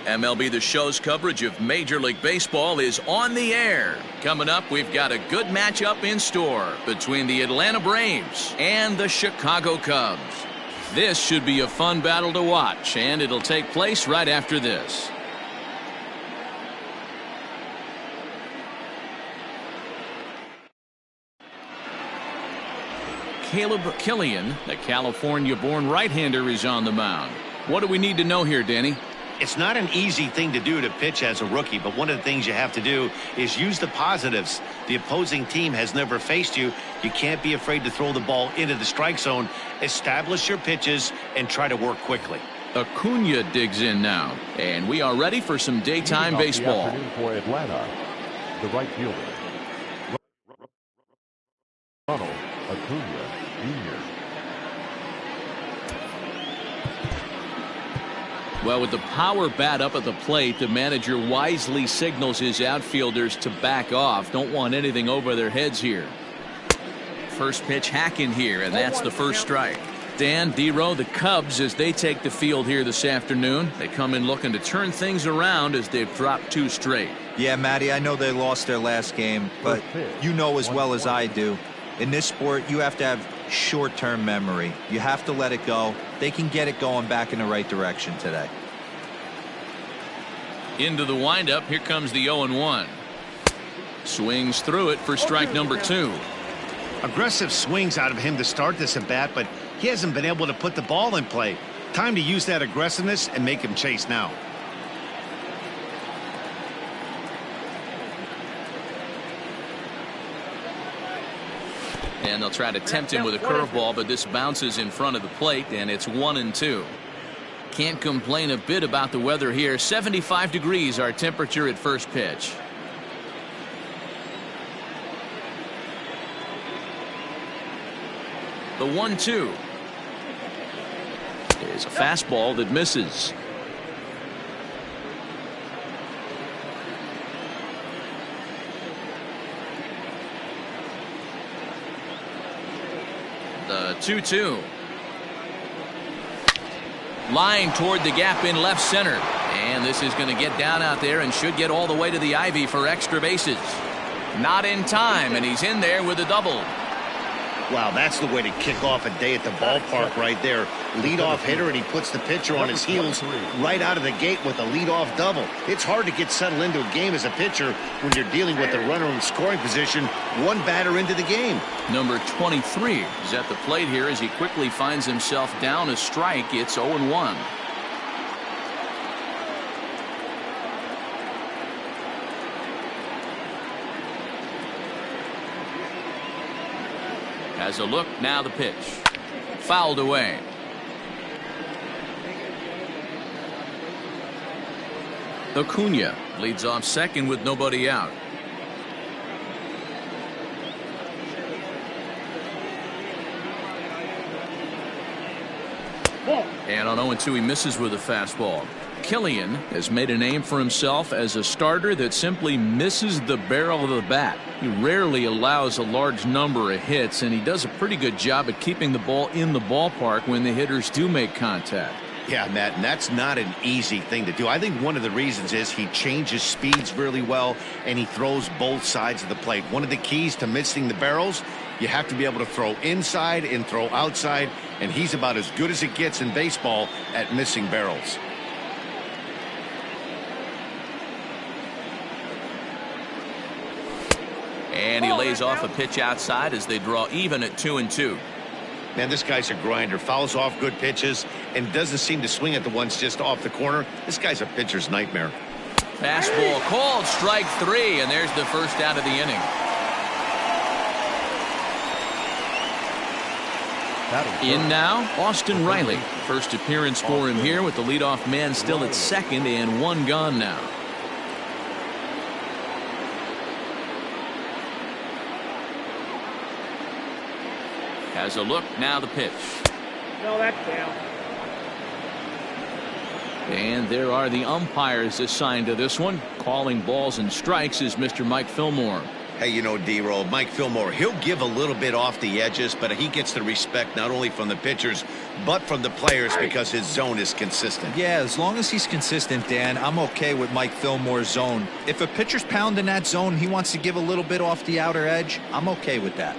MLB The Show's coverage of Major League Baseball is on the air. Coming up, we've got a good matchup in store between the Atlanta Braves and the Chicago Cubs. This should be a fun battle to watch, and it'll take place right after this. Killian, the California-born right-hander, is on the mound. What do we need to know here, Danny? It's not an easy thing to do to pitch as a rookie, but one of the things you have to do is use the positives. The opposing team has never faced you. You can't be afraid to throw the ball into the strike zone. Establish your pitches and try to work quickly. Acuna digs in now, and we are ready for some daytime baseball. For Atlanta, the right fielder, Ronald Acuna Jr. Well, with the power bat up at the plate, the manager wisely signals his outfielders to back off. Don't want anything over their heads here. First pitch hacking here, and that's the first strike. Dan, D-Row, the Cubs, as they take the field here this afternoon, they come in looking to turn things around as they've dropped 2 straight. Yeah, Matty, I know they lost their last game, but you know as well as I do, in this sport, you have to have short-term memory. You have to let it go. They can get it going back in the right direction today. Into the windup, here comes the 0-1. Swings through it for strike number 2. Aggressive swings out of him to start this at bat, but he hasn't been able to put the ball in play. Time to use that aggressiveness and make him chase now. And they'll try to tempt him with a curveball, but this bounces in front of the plate, and it's 1-2. Can't complain a bit about the weather here. 75 degrees our temperature at first pitch. The 1-2 is a fastball that misses. The 2-2. Line toward the gap in left center. And this is going to get down out there and should get all the way to the ivy for extra bases. Not in time, and he's in there with a double. Wow, that's the way to kick off a day at the ballpark right there. Leadoff hitter, and he puts the pitcher on his heels right out of the gate with a leadoff double. It's hard to get settled into a game as a pitcher when you're dealing with a runner in scoring position, one batter into the game. Number 23 is at the plate here as he quickly finds himself down a strike. It's 0-1. Has a look, now the pitch. Fouled away. Acuna leads off second with nobody out. And on 0-2 he misses with a fastball. Killian has made a name for himself as a starter that simply misses the barrel of the bat. He rarely allows a large number of hits, and he does a pretty good job at keeping the ball in the ballpark when the hitters do make contact. Yeah, Matt, and that's not an easy thing to do. I think one of the reasons is he changes speeds really well, and he throws both sides of the plate. One of the keys to missing the barrels, you have to be able to throw inside and throw outside, and he's about as good as it gets in baseball at missing barrels. And he lays off a pitch outside as they draw even at 2-2. Man, this guy's a grinder. Fouls off good pitches and doesn't seem to swing at the ones just off the corner. This guy's a pitcher's nightmare. Fastball called, strike 3, and there's the first out of the inning. In now, Austin Riley. First appearance for him here with the leadoff man still at second and 1 gone now. Has a look, now the pitch. No, that's down. And there are the umpires assigned to this one. Calling balls and strikes is Mr. Mike Fillmore. Hey, you know, D-Roll, Mike Fillmore, he'll give a little bit off the edges, but he gets the respect not only from the pitchers, but from the players because his zone is consistent. Yeah, as long as he's consistent, Dan, I'm okay with Mike Fillmore's zone. If a pitcher's pounding that zone, he wants to give a little bit off the outer edge, I'm okay with that.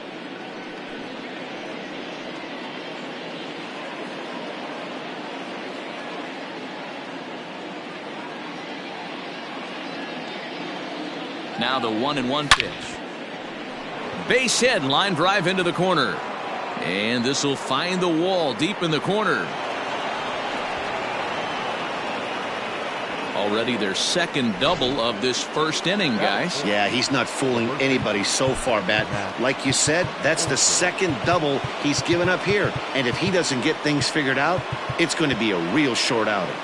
Now the 1-1 pitch. Base hit, line drive into the corner. And this will find the wall deep in the corner. Already their second double of this first inning, guys. Yeah, he's not fooling anybody so far, Matt. Like you said, that's the second double he's given up here. And if he doesn't get things figured out, it's going to be a real short outing.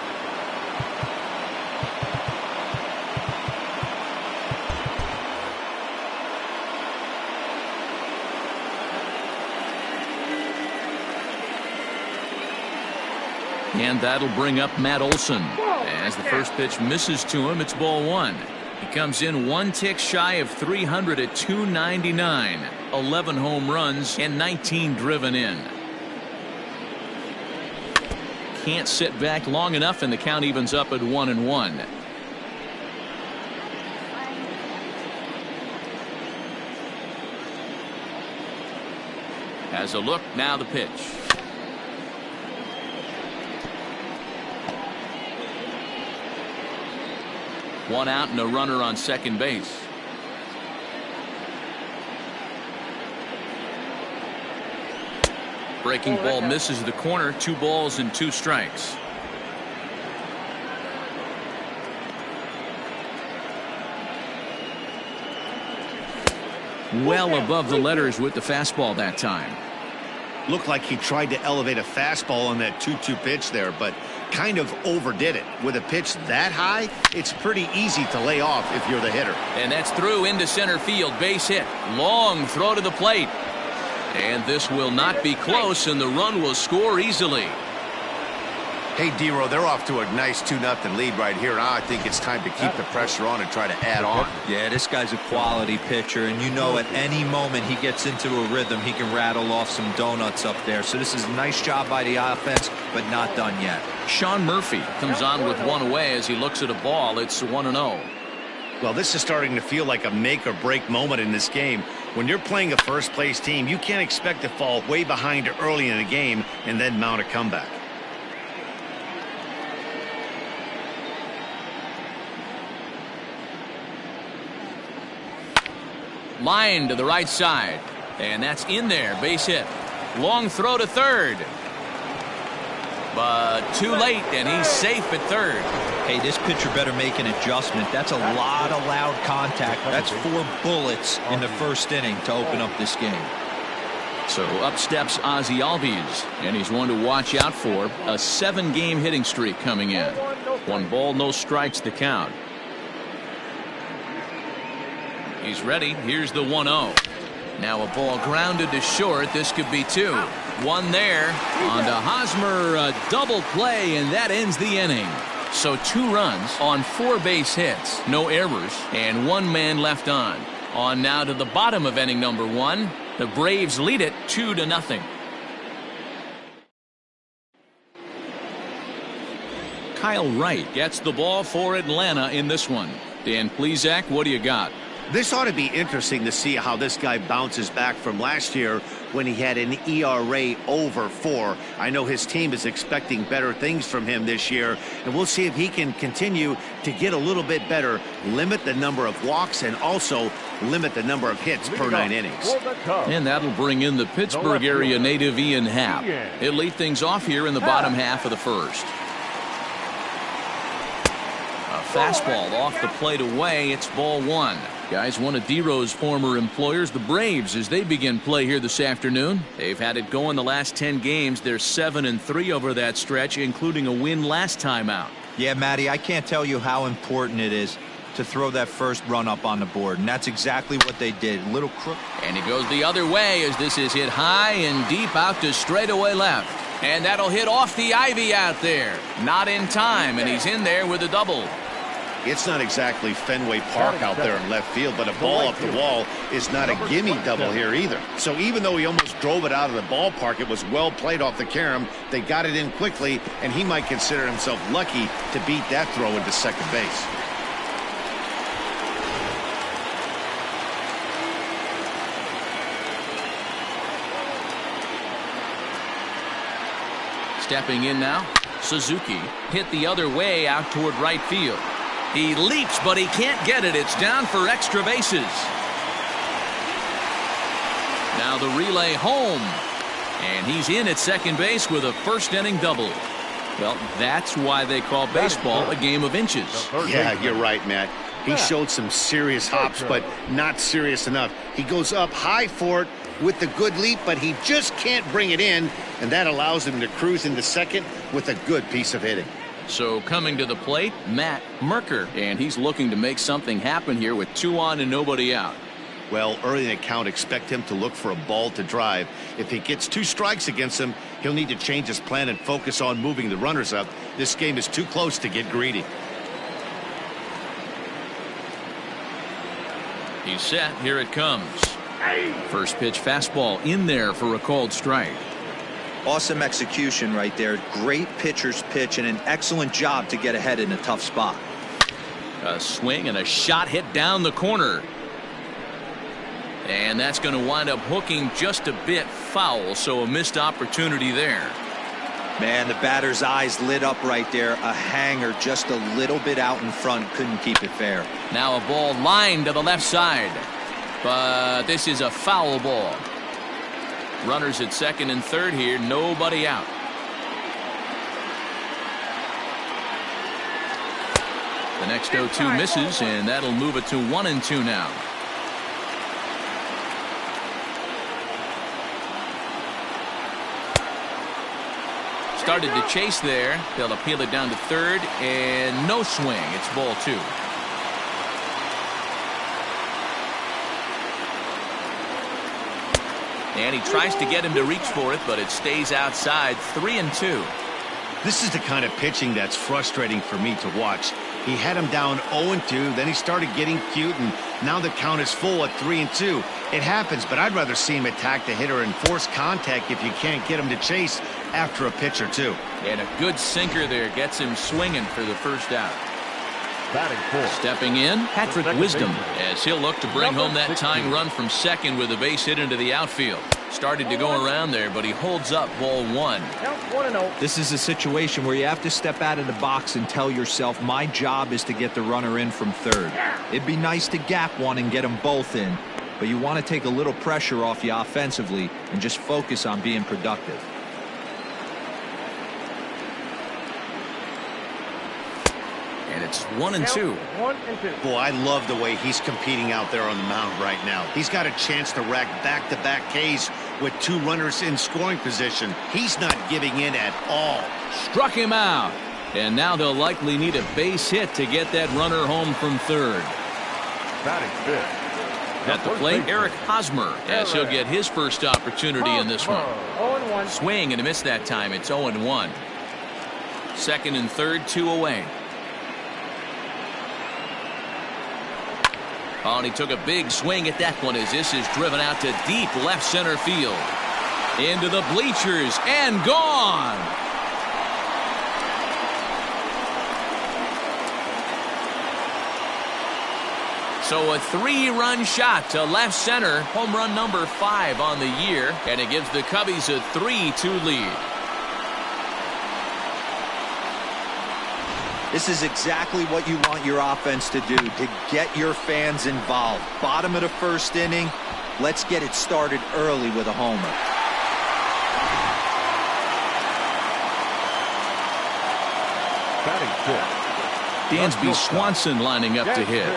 And that'll bring up Matt Olson. As the first pitch misses to him, it's ball one. He comes in one tick shy of 300 at 299. 11 home runs and 19 driven in. Can't sit back long enough, and the count evens up at 1-1. Has a look, now the pitch. One out and a runner on second base. Breaking ball misses the corner. 2 balls and 2 strikes. Well above the letters with the fastball that time. Looked like he tried to elevate a fastball on that 2-2 pitch there, but kind of overdid it. With a pitch that high, it's pretty easy to lay off if you're the hitter. And that's through into center field. Base hit. Long throw to the plate. And this will not be close, and the run will score easily. Hey, D-Roll, they're off to a nice 2-0 lead right here. Now I think it's time to keep the pressure on and try to add on. Yeah, this guy's a quality pitcher, and you know at any moment he gets into a rhythm, he can rattle off some donuts up there. So this is a nice job by the offense, but not done yet. Sean Murphy comes on with one away as he looks at a ball. It's 1-0. Well, this is starting to feel like a make-or-break moment in this game. When you're playing a first-place team, you can't expect to fall way behind early in a game and then mount a comeback. Line to the right side, and that's in there. Base hit. Long throw to third, but too late, and he's safe at third. Hey, this pitcher better make an adjustment. That's a lot of loud contact. That's 4 bullets in the first inning to open up this game. So up steps Ozzie Albies, and he's one to watch out for. A 7-game hitting streak coming in. 1 ball, no strikes to count. He's ready. Here's the 1-0. Now a ball grounded to short. This could be 2. 1 there. On to Hosmer, a double play, and that ends the inning. So 2 runs on 4 base hits, no errors, and 1 man left on. On now to the bottom of inning number 1. The Braves lead it 2-0. Kyle Wright gets the ball for Atlanta in this one. Dan Plesac, what do you got? This ought to be interesting to see how this guy bounces back from last year when he had an ERA over 4. I know his team is expecting better things from him this year, and we'll see if he can continue to get a little bit better, limit the number of walks, and also limit the number of hits per 9 innings. And that'll bring in the Pittsburgh area native Ian Happ. He'll lead things off here in the bottom half of the first. A fastball off the plate away. It's ball 1. Guys, one of D-Row's former employers, the Braves, as they begin play here this afternoon. They've had it going the last 10 games. They're 7-3 over that stretch, including a win last time out. Yeah, Matty, I can't tell you how important it is to throw that first run up on the board, and that's exactly what they did. Little crook. And he goes the other way as this is hit high and deep out to straightaway left. And that'll hit off the ivy out there. Not in time, and he's in there with a double. It's not exactly Fenway Park out there in left field, but a ball up the wall is not a gimme double here either. So even though he almost drove it out of the ballpark, it was well played off the carom. They got it in quickly, and he might consider himself lucky to beat that throw into second base. Stepping in now, Suzuki hit the other way out toward right field. He leaps, but he can't get it. It's down for extra bases. Now the relay home, and he's in at second base with a first-inning double. Well, that's why they call baseball a game of inches. Yeah, you're right, Matt. He showed some serious hops, but not serious enough. He goes up high for it with the good leap, but he just can't bring it in, and that allows him to cruise into second with a good piece of hitting. So coming to the plate, Matt Merker, and he's looking to make something happen here with 2 on and nobody out. Well, early in the count, expect him to look for a ball to drive. If he gets 2 strikes against him, he'll need to change his plan and focus on moving the runners up. This game is too close to get greedy. He's set. Here it comes. First pitch fastball in there for a called strike. Awesome execution right there. Great pitcher's pitch and an excellent job to get ahead in a tough spot. A swing and a shot hit down the corner. And that's going to wind up hooking just a bit foul, so a missed opportunity there. Man, the batter's eyes lit up right there. A hanger just a little bit out in front. Couldn't keep it fair. Now a ball lined to the left side. But this is a foul ball. Runners at second and third here. Nobody out. The next 0-2 misses, and that'll move it to 1-2 now. Started to chase there. They'll appeal it down to third, and no swing. It's ball 2. And he tries to get him to reach for it, but it stays outside. 3-2. This is the kind of pitching that's frustrating for me to watch. He had him down 0-2, then he started getting cute, and now the count is full at 3-2. It happens, but I'd rather see him attack the hitter and force contact if you can't get him to chase after a pitch or 2. And a good sinker there gets him swinging for the first out. Batting fourth. Stepping in, Patrick Wisdom, as he'll look to bring home that tying run from second with a base hit into the outfield. Started to go around there, but he holds up ball 1. This is a situation where you have to step out of the box and tell yourself, my job is to get the runner in from third. It'd be nice to gap one and get them both in, but you want to take a little pressure off you offensively and just focus on being productive. And it's 1-2. Boy, I love the way he's competing out there on the mound right now. He's got a chance to rack back-to-back Ks with 2 runners in scoring position. He's not giving in at all. Struck him out. And now they'll likely need a base hit to get that runner home from third. Batting fifth. At the plate, Eric Hosmer, as he'll get his first opportunity in this one. 0-1. Swing and a miss that time. It's 0-1. Second and third, 2 away. Oh, and he took a big swing at that one as this is driven out to deep left center field. Into the bleachers and gone. So a 3-run shot to left center. Home run number 5 on the year. And it gives the Cubbies a 3-2 lead. This is exactly what you want your offense to do, to get your fans involved. Bottom of the first inning, let's get it started early with a homer. Batting fifth. Dansby Swanson lining up to hit.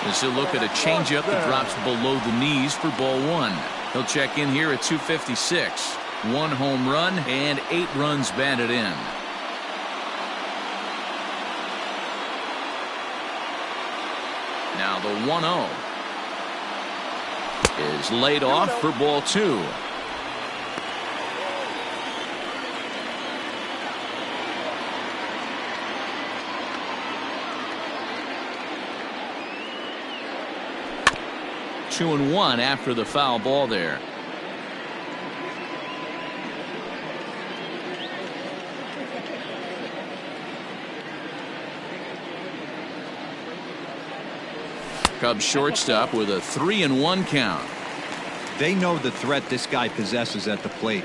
As he'll look at a changeup that drops below the knees for ball 1. He'll check in here at 256. 1 home run and 8 runs batted in. Now the 1-0 is laid off for ball 2. 2-1 after the foul ball there. Cubs shortstop with a 3-1 count. They know the threat this guy possesses at the plate.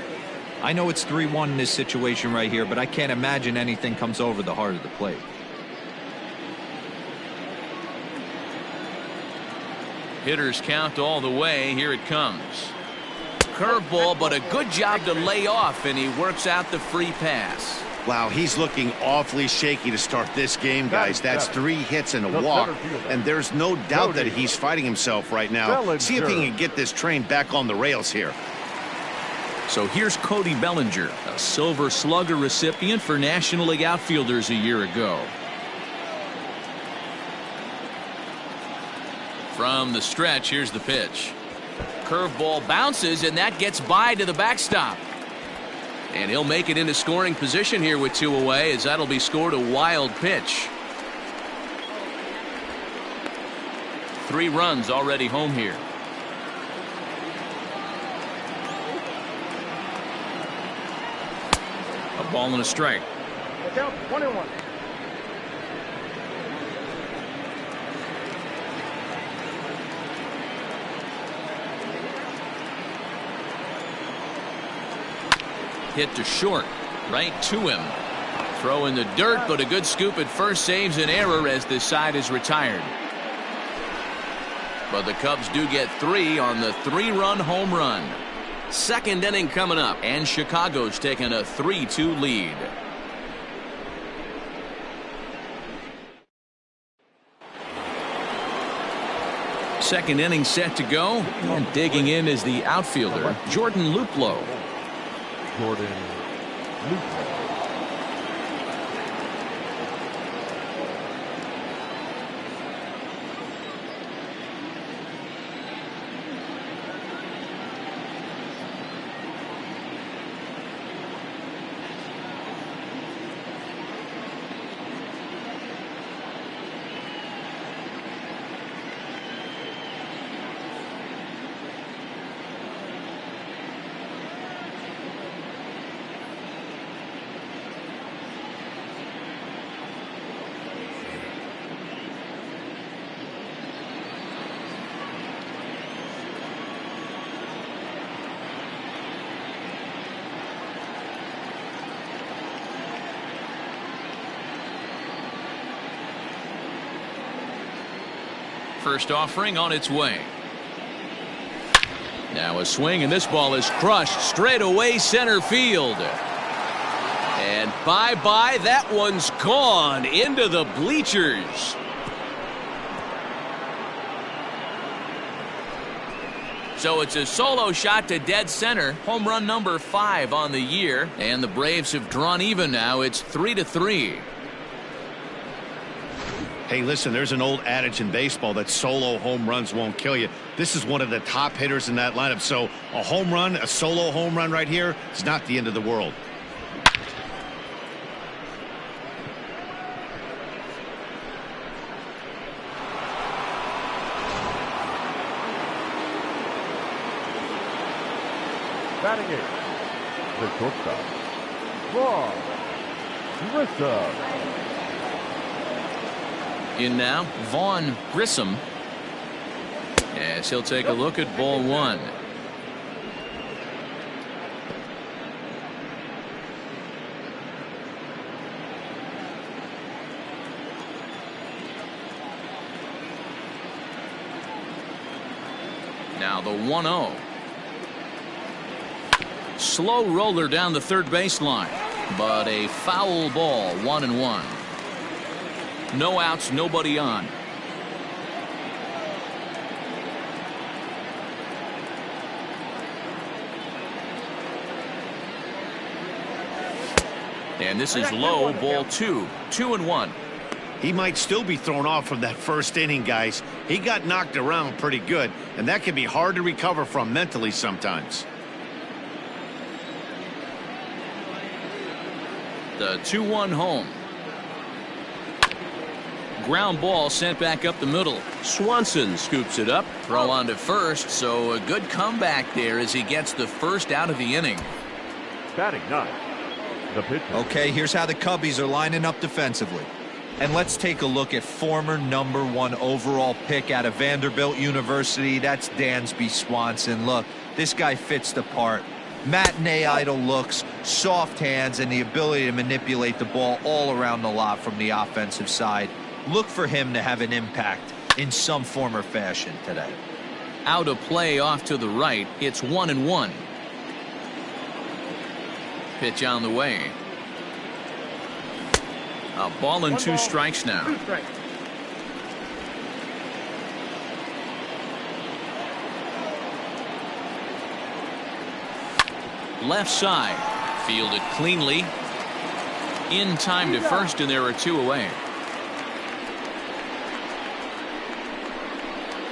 I know it's 3-1 in this situation right here, but I can't imagine anything comes over the heart of the plate. Hitters count all the way. Here it comes. Curveball, but a good job to lay off, and he works out the free pass. Wow, he's looking awfully shaky to start this game, guys. That's 3 hits and a walk, and there's no doubt that he's fighting himself right now. See if he can get this train back on the rails here. So here's Cody Bellinger, a Silver Slugger recipient for National League outfielders a year ago. From the stretch, here's the pitch. Curveball bounces, and that gets by to the backstop. And he'll make it into scoring position here with 2 away, as that'll be scored a wild pitch. 3 runs already home here. A ball and a strike. Look out, 1-1. Hit to short, right to him. Throw in the dirt, but a good scoop at first saves an error as this side is retired. But the Cubs do get 3 on the 3-run home run. Second inning coming up, and Chicago's taking a 3-2 lead. Second inning set to go, and digging in is the outfielder, Jordan Luplow. Jordan Luplow. First offering on its way. Now a swing, and this ball is crushed straight away center field. And bye-bye, that one's gone into the bleachers. So it's a solo shot to dead center. Home run number 5 on the year. And the Braves have drawn even now. It's 3-3. Hey, listen, there's an old adage in baseball that solo home runs won't kill you. This is one of the top hitters in that lineup. So a home run, a solo home run right here is not the end of the world. Batting it, the shortstop, Grissom. In now, Vaughn Grissom. Yes, he'll take a look at ball 1. Now the 1-0. Slow roller down the third baseline, but a foul ball, 1-1. No outs, nobody on. And this is low, ball 2. 2-1. He might still be thrown off from that first inning, guys. He got knocked around pretty good, and that can be hard to recover from mentally sometimes. The 2-1 home. Ground ball sent back up the middle. Swanson scoops it up. Throw on to first, so a good comeback there as he gets the first out of the inning. Batting ninth, the pitcher. Okay, here's how the Cubbies are lining up defensively. And let's take a look at former #1 overall pick out of Vanderbilt University. That's Dansby Swanson. Look, this guy fits the part. Matinee idol looks, soft hands, and the ability to manipulate the ball all around the lot from the offensive side. Look for him to have an impact in some form or fashion today. Out of play off to the right. It's 1-1. Pitch on the way. A ball and 2 strikes now. 2 strikes. Left side. Fielded cleanly. In time to first, and there are 2 away.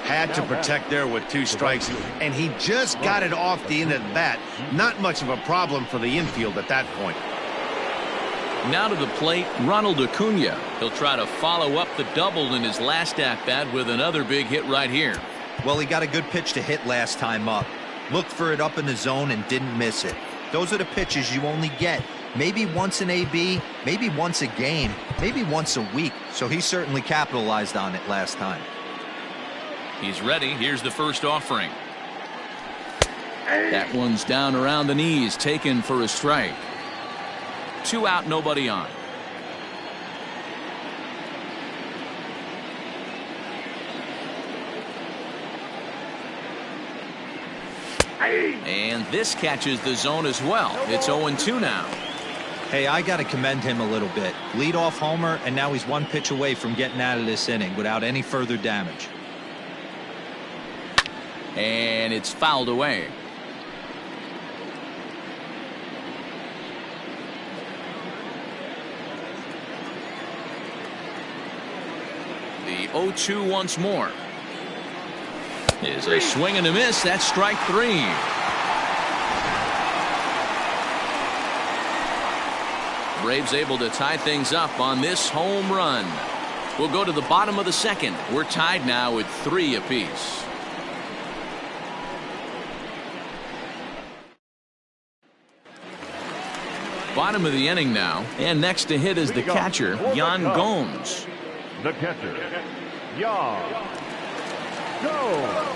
Had to protect there with 2 strikes, and he just got it off the end of the bat. Not much of a problem for the infield at that point. Now to the plate, Ronald Acuna. He'll try to follow up the double in his last at-bat with another big hit right here. Well, he got a good pitch to hit last time up. Looked for it up in the zone and didn't miss it. Those are the pitches you only get maybe once in AB, maybe once a game, maybe once a week. So he certainly capitalized on it last time. He's ready. Here's the first offering. That one's down around the knees, taken for a strike. 2 out, nobody on. And this catches the zone as well. It's 0-2 now. Hey, I got to commend him a little bit. Leadoff homer, and now he's 1 pitch away from getting out of this inning without any further damage. And it's fouled away. The 0-2 once more. Is a swing and a miss. That's strike 3. Braves able to tie things up on this home run. We'll go to the bottom of the 2nd. We're tied now at 3 apiece. Bottom of the inning now, and next to hit is the catcher, Yan Gomes. The catcher, Yan Gomes.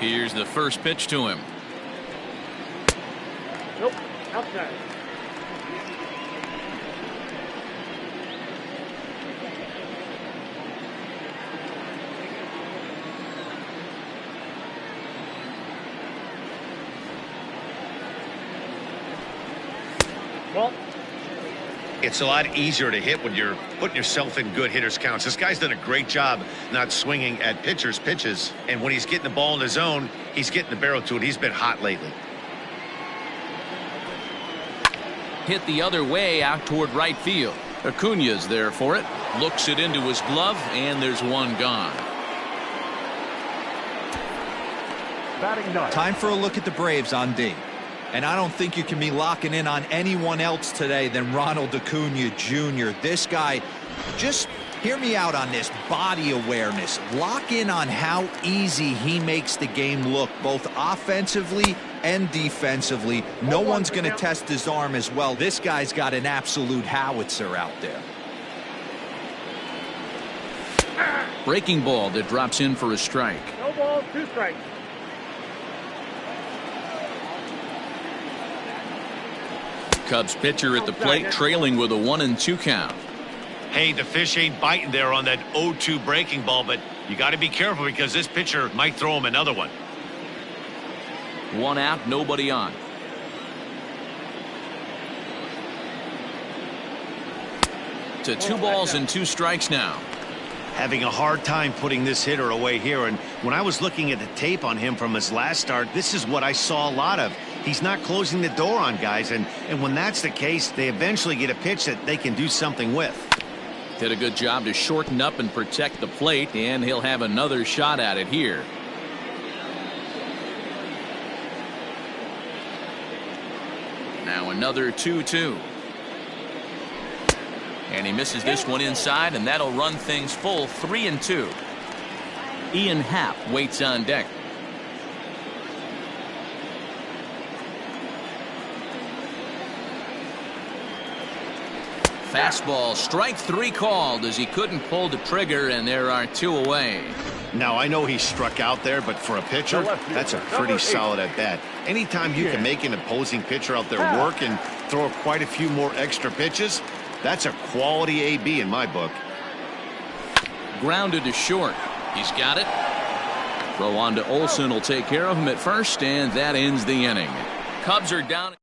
Here's the first pitch to him. Nope. Outside. Well, It's a lot easier to hit when you're putting yourself in good hitters' counts. This guy's done a great job not swinging at pitchers' pitches. And when he's getting the ball in the zone, he's getting the barrel to it. He's been hot lately. Hit the other way out toward right field. Acuna's there for it. Looks it into his glove, and there's 1 gone. Batting ninth. Time for a look at the Braves on D. And I don't think you can be locking in on anyone else today than Ronald Acuna Jr. This guy, just hear me out on this body awareness. Lock in on how easy he makes the game look, both offensively and defensively. No one's going to test his arm as well. This guy's got an absolute howitzer out there. Breaking ball that drops in for a strike. no balls, 2 strikes. Cubs pitcher at the plate, trailing with a 1-2 count. Hey, the fish ain't biting there on that 0-2 breaking ball, but you got to be careful because this pitcher might throw him another one. 1 out, nobody on. To 2 balls and 2 strikes now. Having a hard time putting this hitter away here, and when I was looking at the tape on him from his last start, this is what I saw a lot of. He's not closing the door on guys, and when that's the case, they eventually get a pitch that they can do something with. Did a good job to shorten up and protect the plate, and he'll have another shot at it here. another 2-2. And he misses this one inside, and that'll run things full 3-2. Ian Happ waits on deck. Fastball, strike 3 called as he couldn't pull the trigger, and there are 2 away. Now, I know he struck out there, but for a pitcher, that's a pretty solid at bat. Anytime you can make an opposing pitcher out there work and throw quite a few more extra pitches, that's a quality AB in my book. Grounded to short. He's got it. Throw on to Olson will take care of him at first, and that ends the inning. Cubs are down.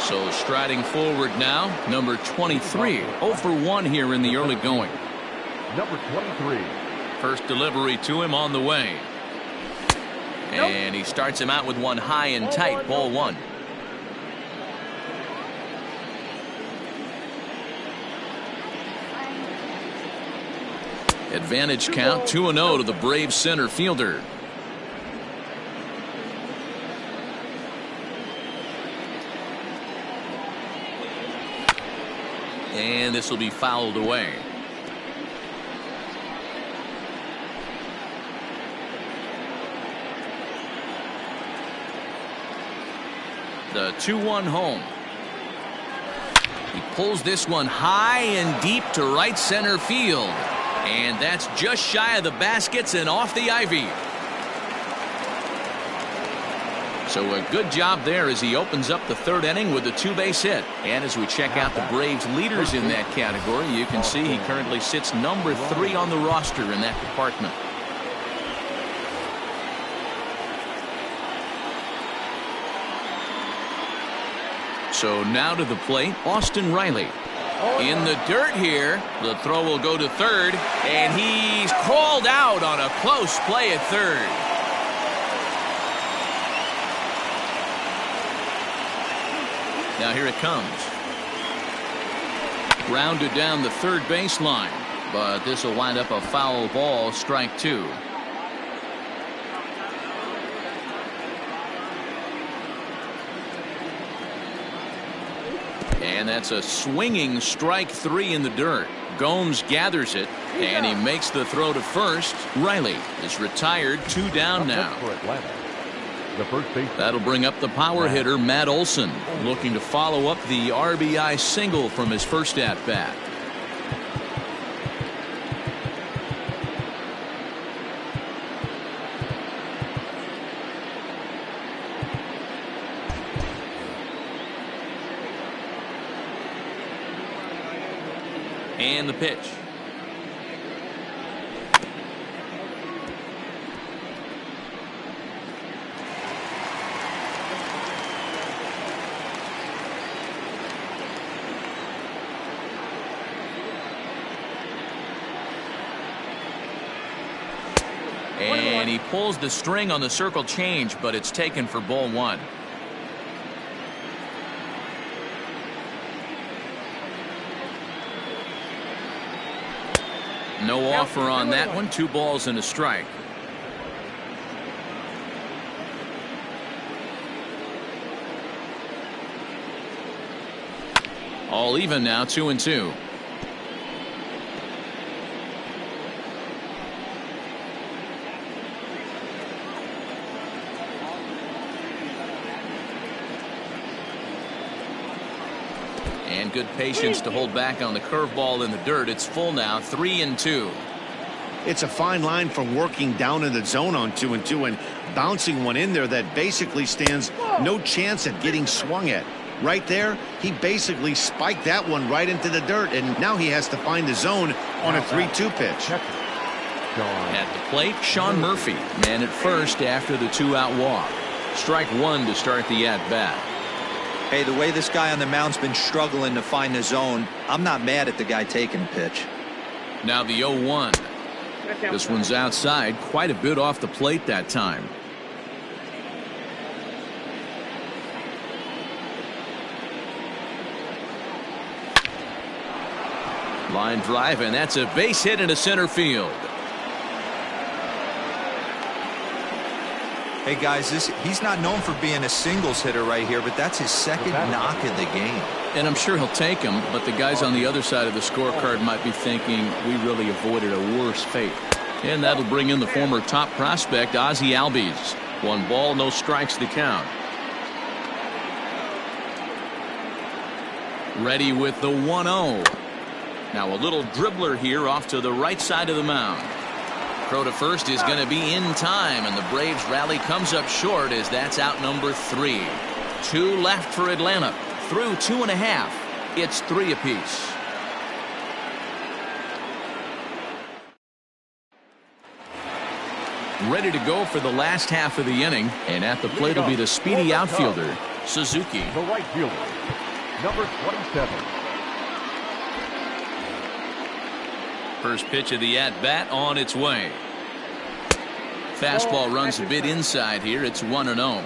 So striding forward now, number 23. 0 for 1 here in the early going. Number 23. First delivery to him on the way. And he starts him out with one high and tight, ball 1. Advantage count 2-0 to the Braves center fielder. And this will be fouled away. The 2-1 home. He pulls this one high and deep to right center field. And that's just shy of the baskets and off the ivy. So a good job there as he opens up the 3rd inning with a 2-base hit. And as we check out the Braves leaders in that category, you can see he currently sits number 3 on the roster in that department. So now to the plate, Austin Riley. In the dirt here, the throw will go to 3rd, and he's called out on a close play at 3rd. Now here it comes. Grounded down the 3rd baseline, but this will wind up a foul ball, strike 2. And that's a swinging strike 3 in the dirt. Gomes gathers it, and he makes the throw to first. Riley is retired, 2 down now. That'll bring up the power hitter, Matt Olson, looking to follow up the RBI single from his first at-bat. And the pitch. And he pulls the string on the circle change, but it's taken for ball 1. No offer on that one. 2 balls and a strike. All even now, 2-2. And good patience to hold back on the curveball in the dirt. It's full now, 3-2. It's a fine line from working down in the zone on 2-2 and bouncing one in there that basically stands no chance at getting swung at. Right there, he basically spiked that one right into the dirt, and now he has to find the zone on a 3-2 pitch. At the plate, Sean Murphy, man at first after the 2-out walk. Strike 1 to start the at-bat. Hey, the way this guy on the mound's been struggling to find the zone, I'm not mad at the guy taking a pitch. Now the 0-1. This one's outside, quite a bit off the plate that time. Line drive, and that's a base hit into center field. Hey guys, he's not known for being a singles hitter right here, but that's his second knock of the game. And I'm sure he'll take him, but the guys on the other side of the scorecard might be thinking we really avoided a worse fate. And that'll bring in the former top prospect, Ozzie Albies. 1 ball, no strikes to count. Ready with the 1-0. Now a little dribbler here off to the right side of the mound. Throw to first is going to be in time, and the Braves rally comes up short as that's out number 3. 2 left for Atlanta. Through 2.5. It's 3 apiece. Ready to go for the last half of the inning, and at the plate will be the speedy outfielder, Suzuki. The right fielder, number 27. First pitch of the at-bat on its way. Fastball runs a bit inside here. It's 1-0.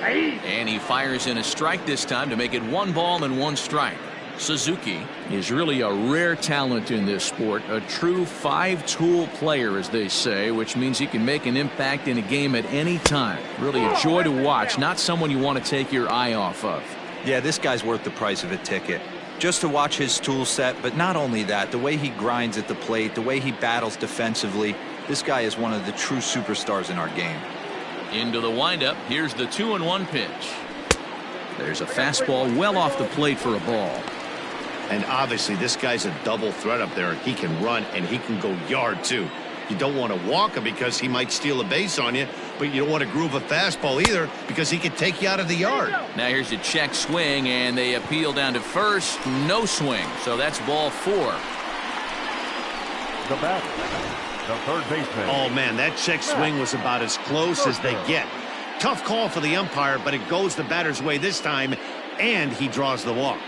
And he fires in a strike this time to make it 1 ball and 1 strike. Suzuki is really a rare talent in this sport, a true 5-tool player, as they say, which means he can make an impact in a game at any time. Really a joy to watch, not someone you want to take your eye off of. Yeah, this guy's worth the price of a ticket. Just to watch his tool set, but not only that, the way he grinds at the plate, the way he battles defensively, this guy is one of the true superstars in our game. Into the windup, here's the 2-1 pitch. There's a fastball well off the plate for a ball. And obviously this guy's a double threat up there. He can run and he can go yard too. You don't want to walk him because he might steal a base on you, but you don't want to groove a fastball either because he could take you out of the yard. Now here's a check swing, and they appeal down to first. No swing, so that's ball 4. The batter, the third baseman. Oh man, that check swing was about as close as they get. Tough call for the umpire, but it goes the batter's way this time, and he draws the walk.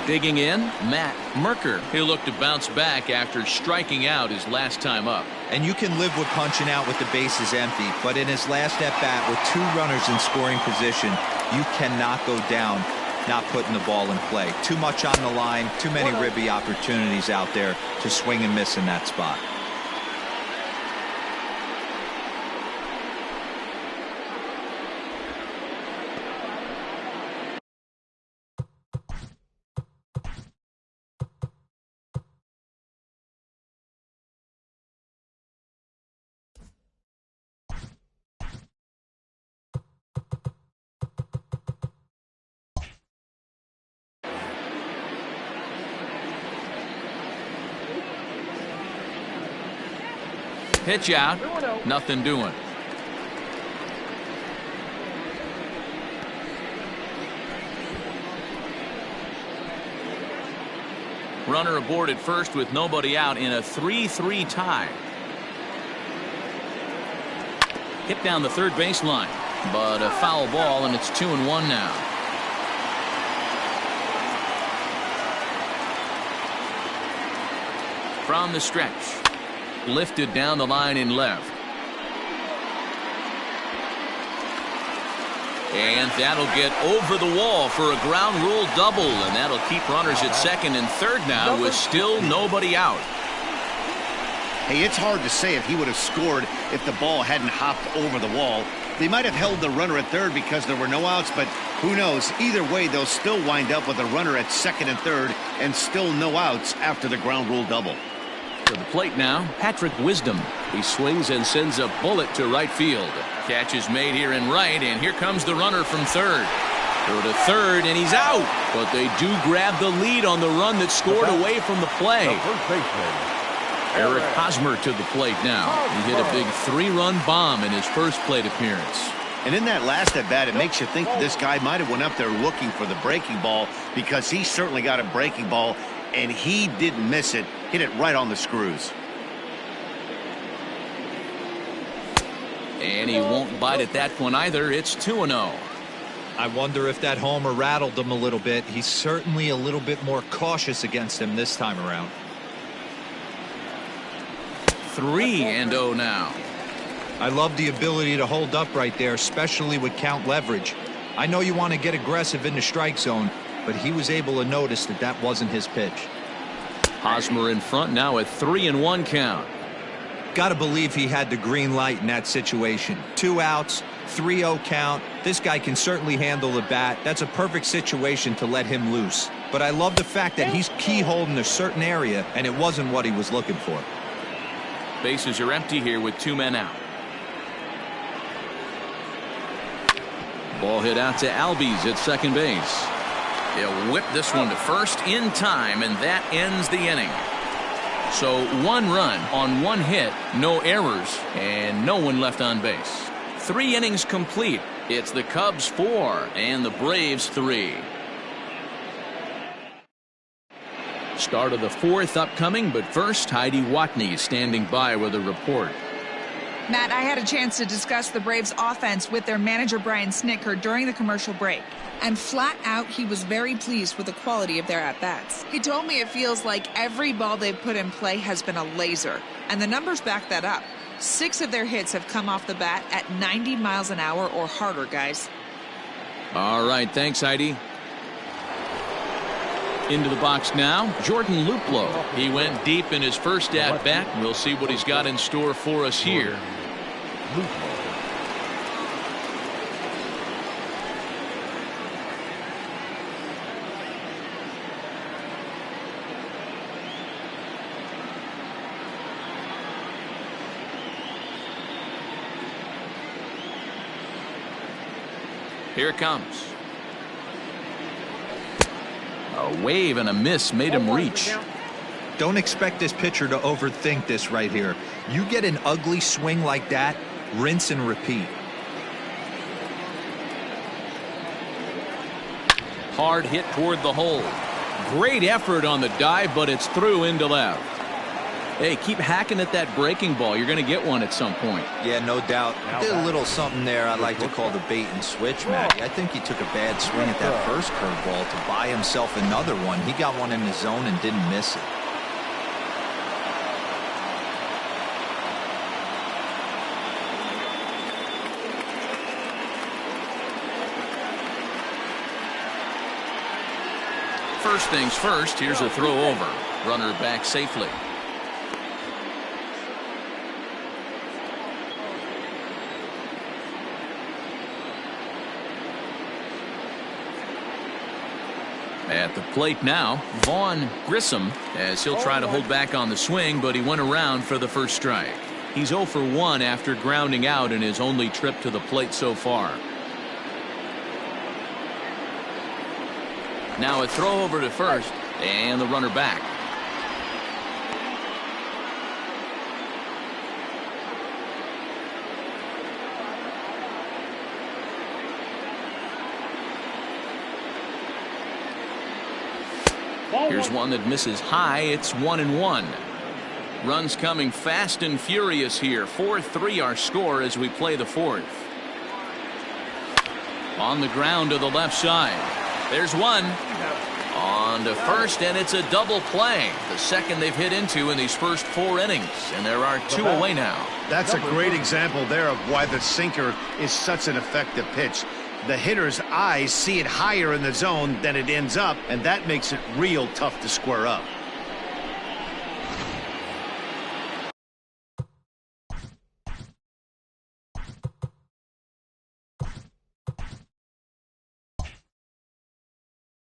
Digging in, Matt Merker. He'll look to bounce back after striking out his last time up. And you can live with punching out with the bases empty, but in his last at-bat with 2 runners in scoring position, you cannot go down not putting the ball in play. Too much on the line, too many ribby opportunities out there to swing and miss in that spot. Pitch out, nothing doing. Runner aboard at first with nobody out in a 3-3 tie. Hit down the third baseline, but a foul ball, and it's 2-1 now. From the stretch. Lifted down the line in left. And that'll get over the wall for a ground rule double, and that'll keep runners at second and third now with still nobody out. Hey, it's hard to say if he would have scored if the ball hadn't hopped over the wall. They might have held the runner at third because there were no outs, but who knows? Either way, they'll still wind up with a runner at second and third and still no outs after the ground rule double. To the plate now, Patrick Wisdom. He swings and sends a bullet to right field. Catch is made here in right, and here comes the runner from third. Throw to third, and he's out. But they do grab the lead on the run that scored away from the play. The first baseman, Eric Hosmer to the plate now. He hit a big 3-run bomb in his first plate appearance. And in that last at bat, it makes you think that this guy might have went up there looking for the breaking ball, because he certainly got a breaking ball, and he didn't miss it. Hit it right on the screws. And he won't bite at that one either. It's 2-0. I wonder if that homer rattled him a little bit. He's certainly a little bit more cautious against him this time around. 3-0 now. I love the ability to hold up right there, especially with count leverage. I know you want to get aggressive in the strike zone, but he was able to notice that that wasn't his pitch. Hosmer in front now, a 3-1 count. Got to believe he had the green light in that situation. 2 outs, 3-0 count. This guy can certainly handle the bat. That's a perfect situation to let him loose. But I love the fact that he's keyholed in a certain area, and it wasn't what he was looking for. Bases are empty here with 2 men out. Ball hit out to Albies at second base. He'll whip this one to first in time, and that ends the inning. So 1 run on 1 hit, no errors, and no one left on base. 3 innings complete. It's the Cubs 4 and the Braves 3. Start of the 4th upcoming, but first, Heidi Watney standing by with a report. Matt, I had a chance to discuss the Braves offense with their manager Brian Snitker during the commercial break. And flat out, he was very pleased with the quality of their at-bats. He told me it feels like every ball they've put in play has been a laser. And the numbers back that up. 6 of their hits have come off the bat at 90 miles an hour or harder, guys. All right, thanks, Heidi. Into the box now, Jordan Luplow. He went deep in his first at-bat. We'll see what he's got in store for us here. Here it comes. A wave and a miss made him reach. Don't expect this pitcher to overthink this right here. You get an ugly swing like that, rinse and repeat. Hard hit toward the hole. Great effort on the dive, but it's through into left. Hey, keep hacking at that breaking ball. You're going to get one at some point. Yeah, no doubt. Did a little something there I like to call the bait and switch, Matty. I think he took a bad swing at that first curveball to buy himself another one. He got one in his zone and didn't miss it. First things first, here's a throw over. Runner back safely. At the plate now, Vaughn Grissom, as he'll try to hold back on the swing, but he went around for the first strike. He's 0 for 1 after grounding out in his only trip to the plate so far. Now a throw over to first, and the runner back. Here's one that misses high. It's 1-1. Runs coming fast and furious here. 4-3 our score as we play the 4th. On the ground to the left side. There's one. On to first, and it's a double play. The second they've hit into in these first 4 innings. And there are 2 away now. That's a great example there of why the sinker is such an effective pitch. The hitter's eyes see it higher in the zone than it ends up, and that makes it real tough to square up.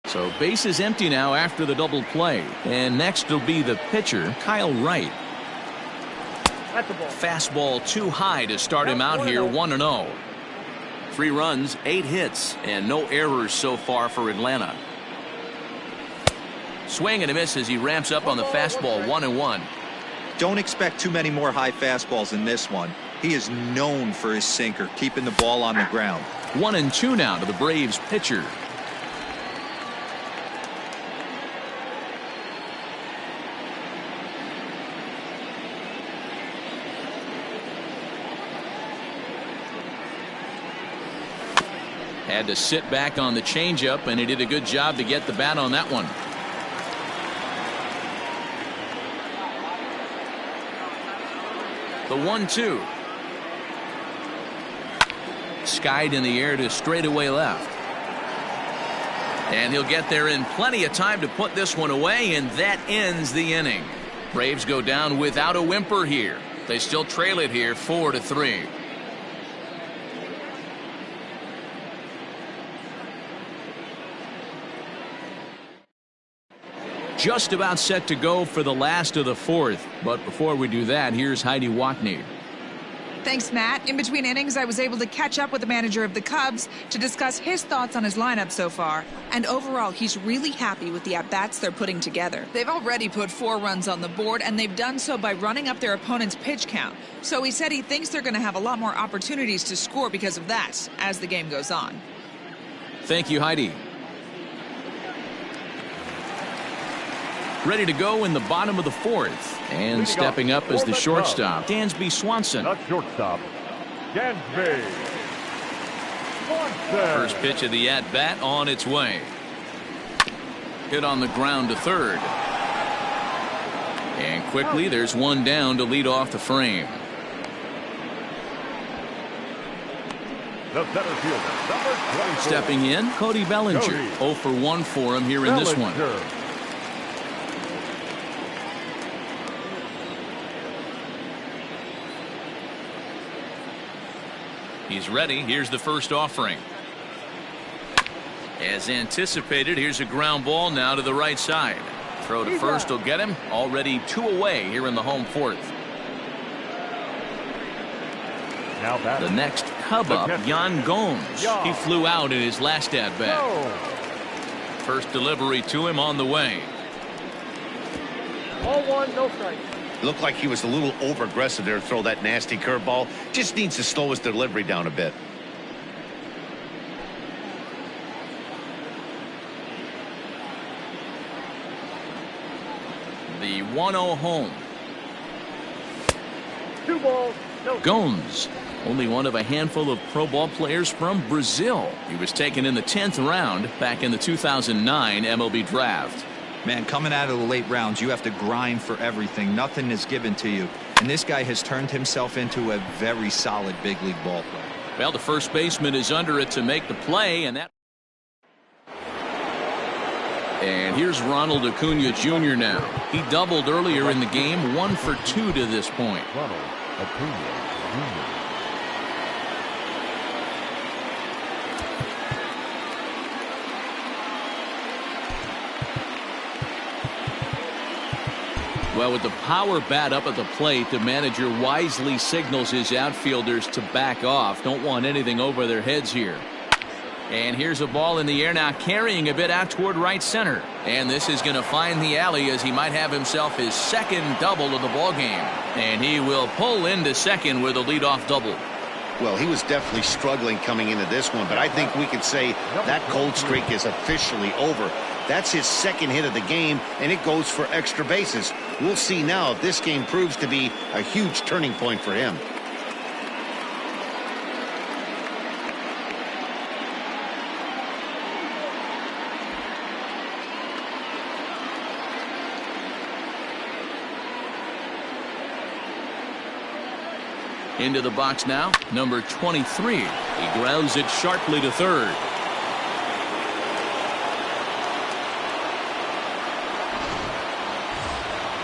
So base is empty now after the double play. And next will be the pitcher, Kyle Wright. Fastball too high to start him out here, 1-0. 3 runs, 8 hits, and no errors so far for Atlanta. Swing and a miss as he ramps up on the fastball, 1-1. Don't expect too many more high fastballs in this one. He is known for his sinker, keeping the ball on the ground. 1-2 now to the Braves pitcher. Had to sit back on the changeup, and he did a good job to get the bat on that one. The 1-2. Skied in the air to straightaway left. And he'll get there in plenty of time to put this one away, and that ends the inning. Braves go down without a whimper here. They still trail it here 4-3. Just about set to go for the last of the fourth. But before we do that, here's Heidi Wackney. Thanks, Matt. In between innings, I was able to catch up with the manager of the Cubs to discuss his thoughts on his lineup so far. And overall, he's really happy with the at-bats they're putting together. They've already put 4 runs on the board, and they've done so by running up their opponent's pitch count. So he said he thinks they're going to have a lot more opportunities to score because of that as the game goes on. Thank you, Heidi. Ready to go in the bottom of the fourth. And stepping up as the shortstop, Dansby Swanson. The shortstop, Dansby Swanson. First pitch of the at-bat on its way. Hit on the ground to third. And quickly, there's one down to lead off the frame. The center fielder, number 24. Stepping in, Cody Bellinger. 0 for 1 for him here in this one. He's ready. Here's the first offering. As anticipated, here's a ground ball now to the right side. Throw to first will get him. Already 2 away here in the home fourth. Now the next Cub up, Yan Gomes. He flew out in his last at-bat. First delivery to him on the way. 0-1, no strikes. Looked like he was a little over-aggressive there to throw that nasty curveball. Just needs to slow his delivery down a bit. The 1-0 home. 2 balls, no. Gomes, only one of a handful of pro ball players from Brazil. He was taken in the 10th round back in the 2009 MLB draft. Man, coming out of the late rounds, you have to grind for everything. Nothing is given to you. And this guy has turned himself into a very solid big league ball player. Well, the first baseman is under it to make the play, and that. And here's Ronald Acuna Jr. now. He doubled earlier in the game, 1 for 2 to this point. Ronald Acuna Jr. Well, with the power bat up at the plate, the manager wisely signals his outfielders to back off. Don't want anything over their heads here. And here's a ball in the air now, carrying a bit out toward right center. And this is going to find the alley as he might have himself his second double of the ball game. And he will pull into second with a leadoff double. Well, he was definitely struggling coming into this one, but I think we could say that cold streak is officially over. That's his second hit of the game, and it goes for extra bases. We'll see now if this game proves to be a huge turning point for him. Into the box now, number 23. He grounds it sharply to third.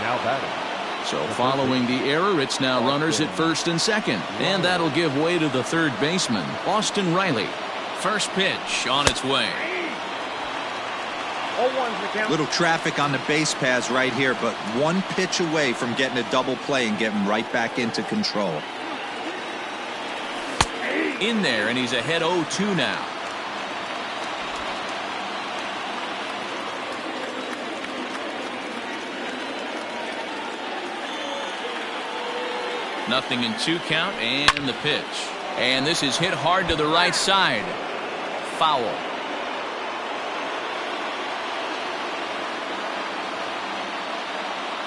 Now batting. So following the error, it's now runners at first and second. And that'll give way to the third baseman, Austin Riley. First pitch on its way. 0-1's the count. Little traffic on the base paths right here, but one pitch away from getting a double play and getting right back into control. In there, and he's ahead 0-2 now. Nothing in 2 count, and the pitch. And this is hit hard to the right side. Foul.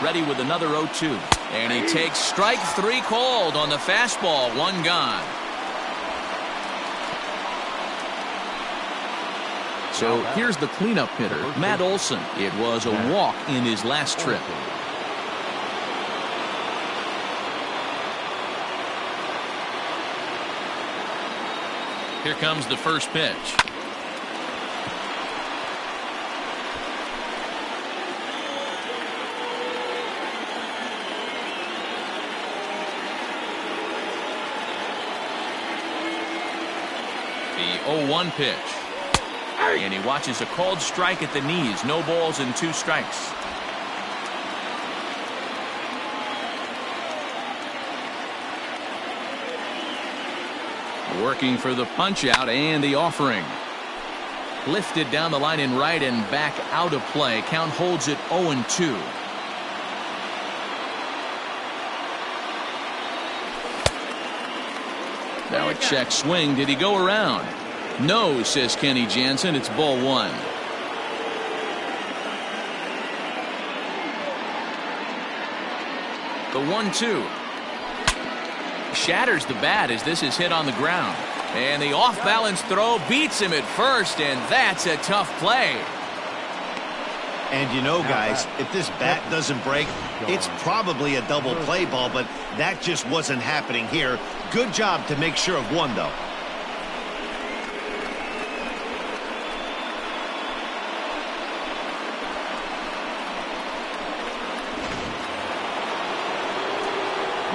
Ready with another 0-2. And he takes strike 3 called on the fastball. 1 gone. So here's the cleanup hitter, Matt Olson. It was a walk in his last trip. Here comes the first pitch. The 0-1 pitch. And he watches a called strike at the knees. No balls and 2 strikes. Working for the punch out and the offering. Lifted down the line in right and back out of play. Count holds it 0-2. Now a check swing. Did he go around? No, says Kenny Jansen. It's ball 1. The 1-2. Shatters the bat as this is hit on the ground. And the off-balance throw beats him at first, and that's a tough play. And you know, guys, if this bat doesn't break, it's probably a double play ball, but that just wasn't happening here. Good job to make sure of one, though.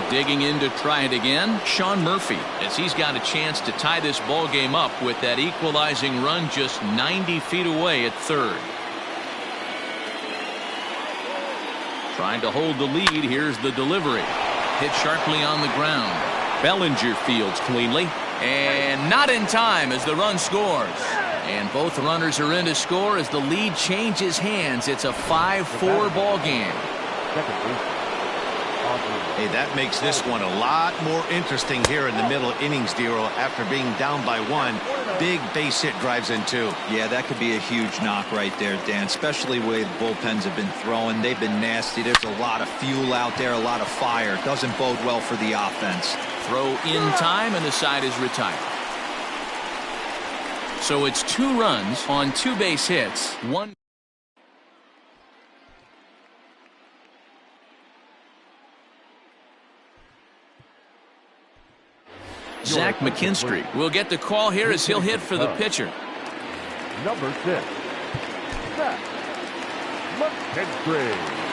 Digging in to try it again, Sean Murphy, as he's got a chance to tie this ball game up with that equalizing run just 90 feet away at third. Trying to hold the lead. Here's the delivery. Hit sharply on the ground. Bellinger fields cleanly. And not in time as the run scores. And both runners are in to score as the lead changes hands. It's a 5-4 ball game. Hey, that makes this one a lot more interesting here in the middle innings, Dero. After being down by 1, big base hit drives in 2. Yeah, that could be a huge knock right there, Dan, especially the way the bullpens have been throwing. They've been nasty. There's a lot of fuel out there, a lot of fire. Doesn't bode well for the offense. Throw in time, and the side is retired. So it's 2 runs on 2 base hits. 1. Zach McKinstry will get the call here as he'll hit for the pitcher. Number 6, Zach McKinstry.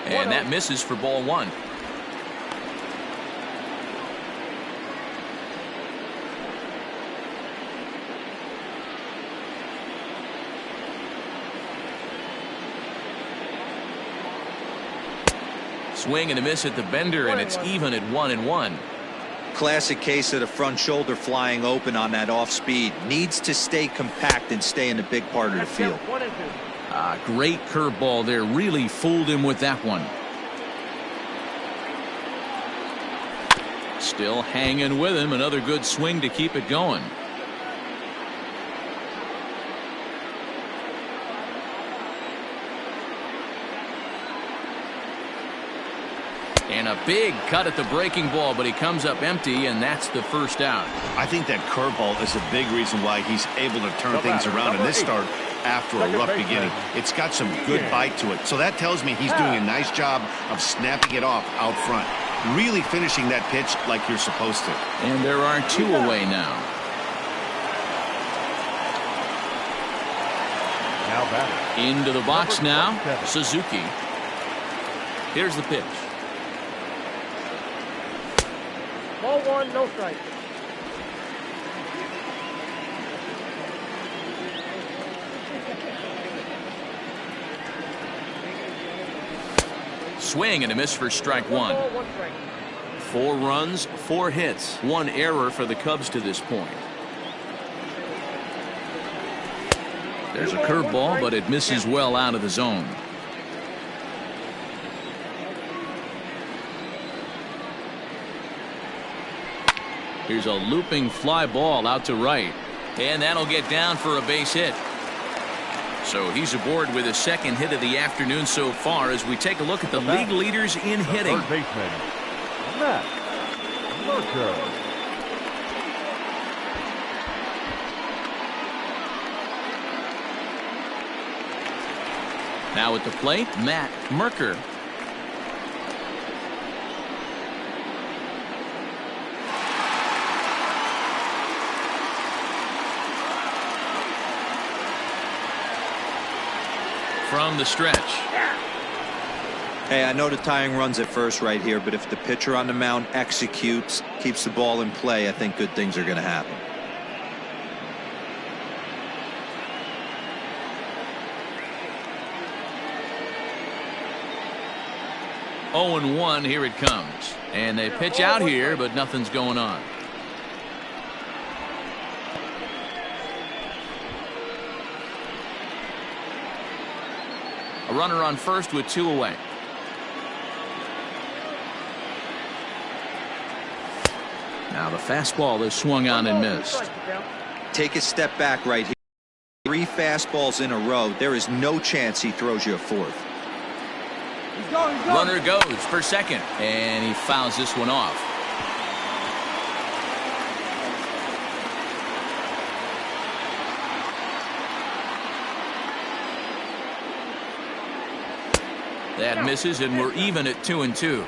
And that misses for ball 1. Swing and a miss at the bender, and it's even at 1-1. Classic case of the front shoulder flying open on that off speed. Needs to stay compact and stay in the big part of the field. Great curveball there. Really fooled him with that one. Still hanging with him. Another good swing to keep it going. And a big cut at the breaking ball, but he comes up empty, and that's the first out. I think that curveball is a big reason why he's able to turn things around in this start after a rough beginning. It's got some good bite to it. So that tells me he's doing a nice job of snapping it off out front. Really finishing that pitch like you're supposed to. And there are 2 away now. Now batter. Into the box now, Suzuki. Here's the pitch. Ball 1, no strike. Swing and a miss for strike 1. 1 strike. 4 runs, 4 hits, 1 error for the Cubs to this point. There's a curveball, but it misses well out of the zone. Here's a looping fly ball out to right, and that'll get down for a base hit. So he's aboard with his 2nd hit of the afternoon so far as we take a look at the league leaders in hitting. Third baseman, Matt Mercer. Now at the plate, Matt Mercer. from the stretch. Hey, I know the tying runs at first right here, but if the pitcher on the mound executes, keeps the ball in play, I think good things are going to happen. Oh and 1, here it comes. And they pitch out here, but nothing's going on. A runner on first with 2 away. Now the fastball is swung on and missed. Take a step back right here. 3 fastballs in a row. There is no chance he throws you a 4th. Runner goes for second, and he fouls this one off. That misses, and we're even at 2 and 2.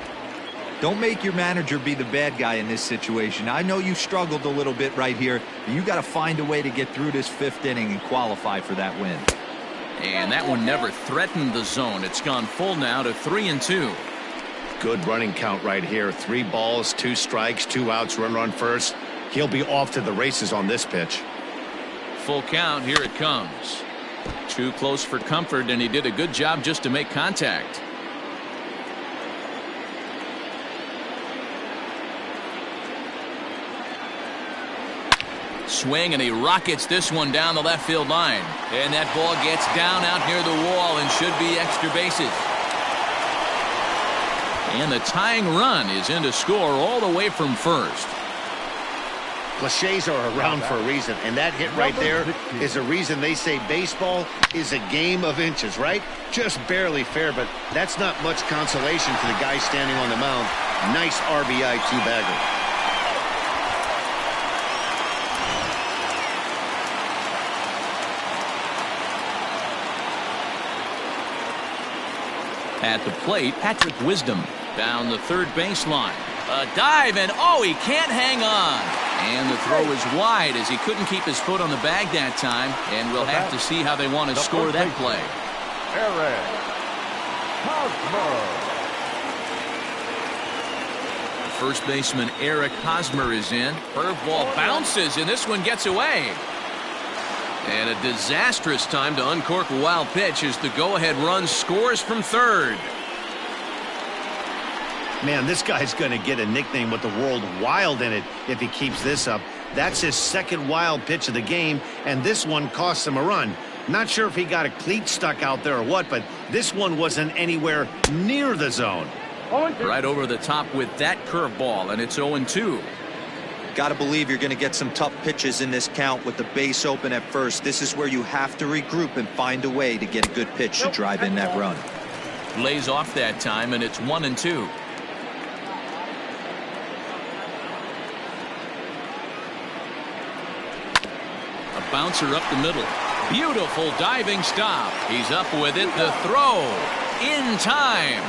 Don't make your manager be the bad guy in this situation. I know you struggled a little bit right here. But you got to find a way to get through this 5th inning and qualify for that win. And that one never threatened the zone. It's gone full now to 3 and 2. Good running count right here. 3 balls, 2 strikes, 2 outs, runner on first. He'll be off to the races on this pitch. Full count, here it comes. Too close for comfort, and he did a good job just to make contact. Swing, and he rockets this one down the left field line. And that ball gets down out near the wall and should be extra bases. And the tying run is in to score all the way from first. Cliches are around for a reason, and that hit right there is a reason they say baseball is a game of inches, right? Just barely fair, but that's not much consolation for the guy standing on the mound. Nice RBI 2-bagger. At the plate, Patrick Wisdom down the third baseline. A dive, and oh, he can't hang on. And the throw is wide as he couldn't keep his foot on the bag that time. And we'll have to see how they want to score that play. First baseman Eric Hosmer is in. Curveball bounces, and this one gets away. And a disastrous time to uncork a wild pitch as the go-ahead run scores from third. Man, this guy's going to get a nickname with the word wild in it if he keeps this up. That's his 2nd wild pitch of the game, and this one cost him a run. Not sure if he got a cleat stuck out there or what, but this one wasn't anywhere near the zone. Right over the top with that curveball, and it's 0-2. Got to believe you're going to get some tough pitches in this count with the base open at first. This is where you have to regroup and find a way to get a good pitch to drive in that run. Lays off that time, and it's 1-2. A bouncer up the middle. Beautiful diving stop. He's up with it. The throw in time.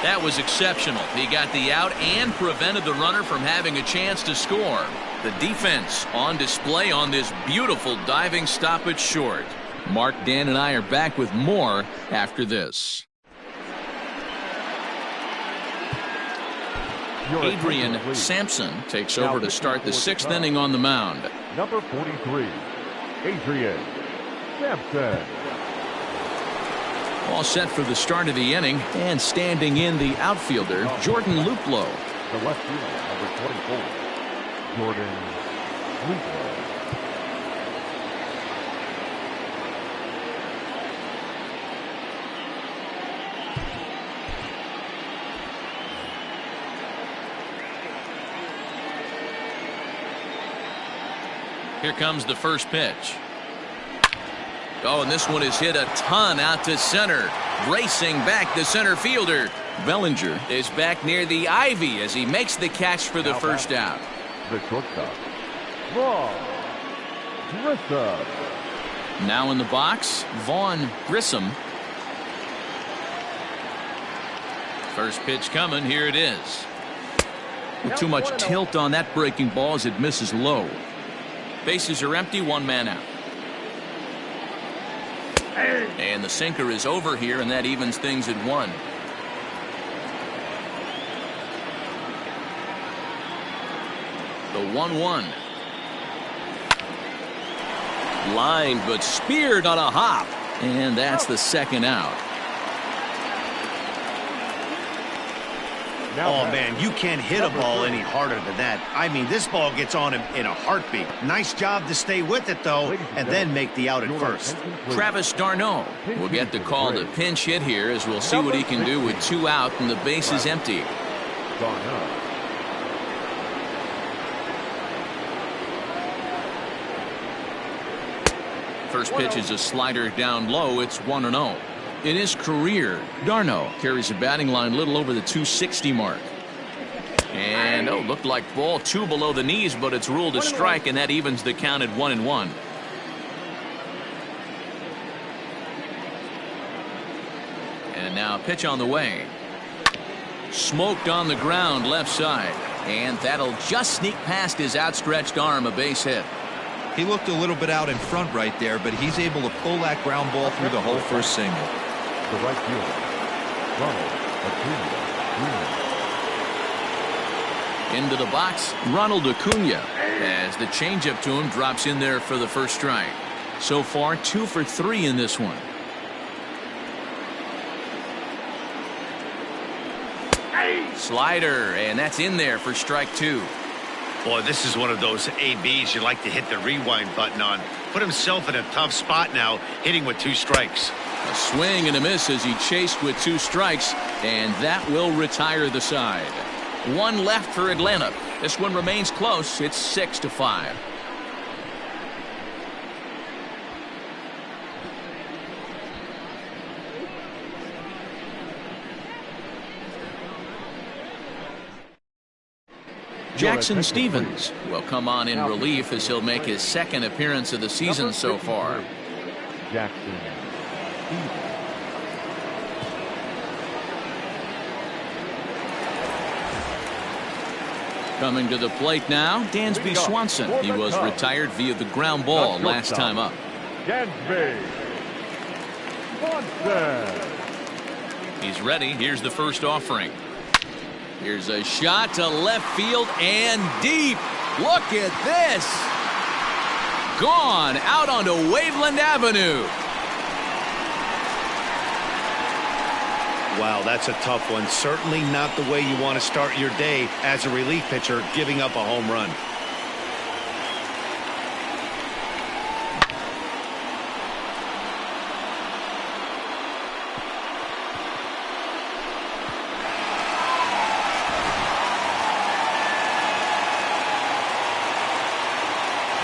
That was exceptional. He got the out and prevented the runner from having a chance to score. The defense on display on this beautiful diving stop at short. Mark, Dan, and I are back with more after this. Adrian Sampson takes over to start the 6th inning on the mound. Number 43, Adrian Sampson. All set for the start of the inning, and standing in the outfielder, Jordan Luplow. The left fielder, number 24, Jordan Luplow. Here comes the first pitch. Oh, and this one is hit a ton out to center. Racing back the center fielder. Bellinger is back near the ivy as he makes the catch for the first out. The shortstop, Vaughn Grissom. Now in the box, Vaughn Grissom. First pitch coming. Here it is. Too much tilt on that breaking ball as it misses low. Bases are empty, 1 man out. And the sinker is over here, and that evens things at 1. The 1-1. Lined but speared on a hop. And that's the second out. Oh, man, you can't hit a ball any harder than that. I mean, this ball gets on him in a heartbeat. Nice job to stay with it, though, and then make the out at first. Travis d'Arnaud will get the call to pinch hit here, as we'll see what he can do with 2 out and the base is empty. First pitch is a slider down low. It's 1-0. In his career, d'Arnaud carries a batting line a little over the 260 mark. And looked like ball 2 below the knees, but it's ruled a strike, and that evens the count at 1-1. And now a pitch on the way. Smoked on the ground left side, and that'll just sneak past his outstretched arm, a base hit. He looked a little bit out in front right there, but he's able to pull that ground ball through the hole for a single. The right fielder, Ronald Acuna. Into the box, Ronald Acuna, as the changeup to him drops in there for the first strike. So far, 2 for 3 in this one. Slider, and that's in there for strike 2. Boy, this is one of those ABs you like to hit the rewind button on. Put himself in a tough spot now, hitting with 2 strikes. A swing and a miss as he chased with 2 strikes, and that will retire the side. 1 left for Atlanta. This one remains close. It's 6-5. Jackson Stevens will come on in relief as he'll make his 2nd appearance of the season so far. Jackson Stevens. Coming to the plate now, Dansby Swanson. He was retired via the ground ball last time up. Dansby Swanson. He's ready. Here's the first offering. Here's a shot to left field and deep. Look at this. Gone out onto Waveland Avenue. Wow, that's a tough one. Certainly not the way you want to start your day as a relief pitcher, giving up a home run.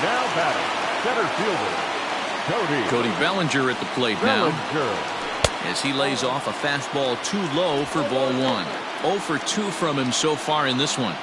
Now batting, center fielder, Cody Bellinger at the plate now, as he lays off a fastball too low for ball 1. 0 for 2 from him so far in this one.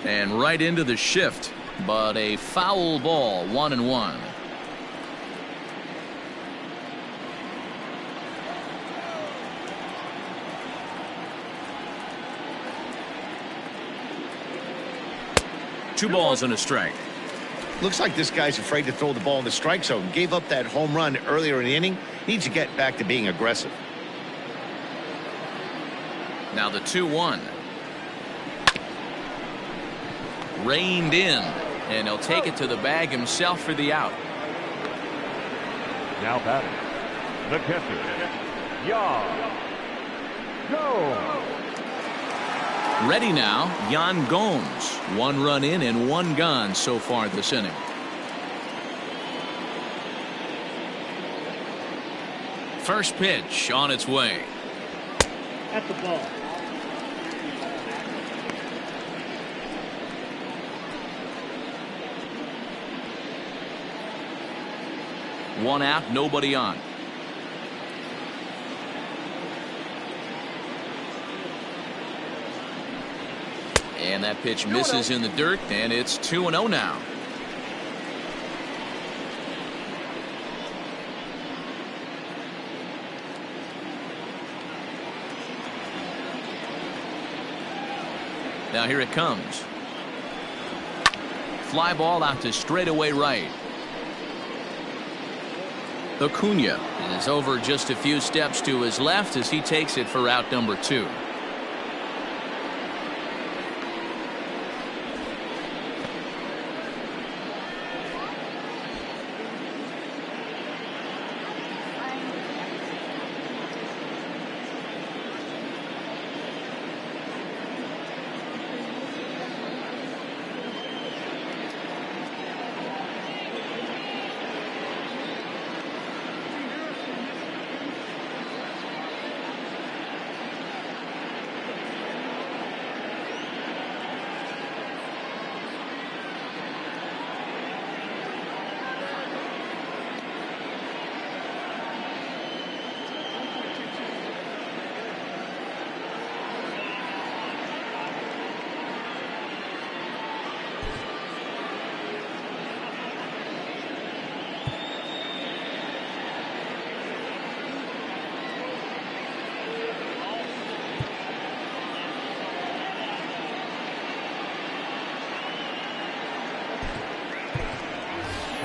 And right into the shift, but a foul ball, 1-1. Two balls and a strike. Looks like this guy's afraid to throw the ball in the strike zone. Gave up that home run earlier in the inning. Needs to get back to being aggressive. Now the 2-1. Reined in, and he'll take it to the bag himself for the out. Now batting, the catcher, Go. Ready now, Yan Gomes. 1 run in and 1 gone so far this inning. First pitch on its way. At the ball. One out, nobody on. And that pitch misses in the dirt, and it's 2-0 now. Now here it comes. Fly ball out to straightaway right. Acuna is over just a few steps to his left as he takes it for out number 2.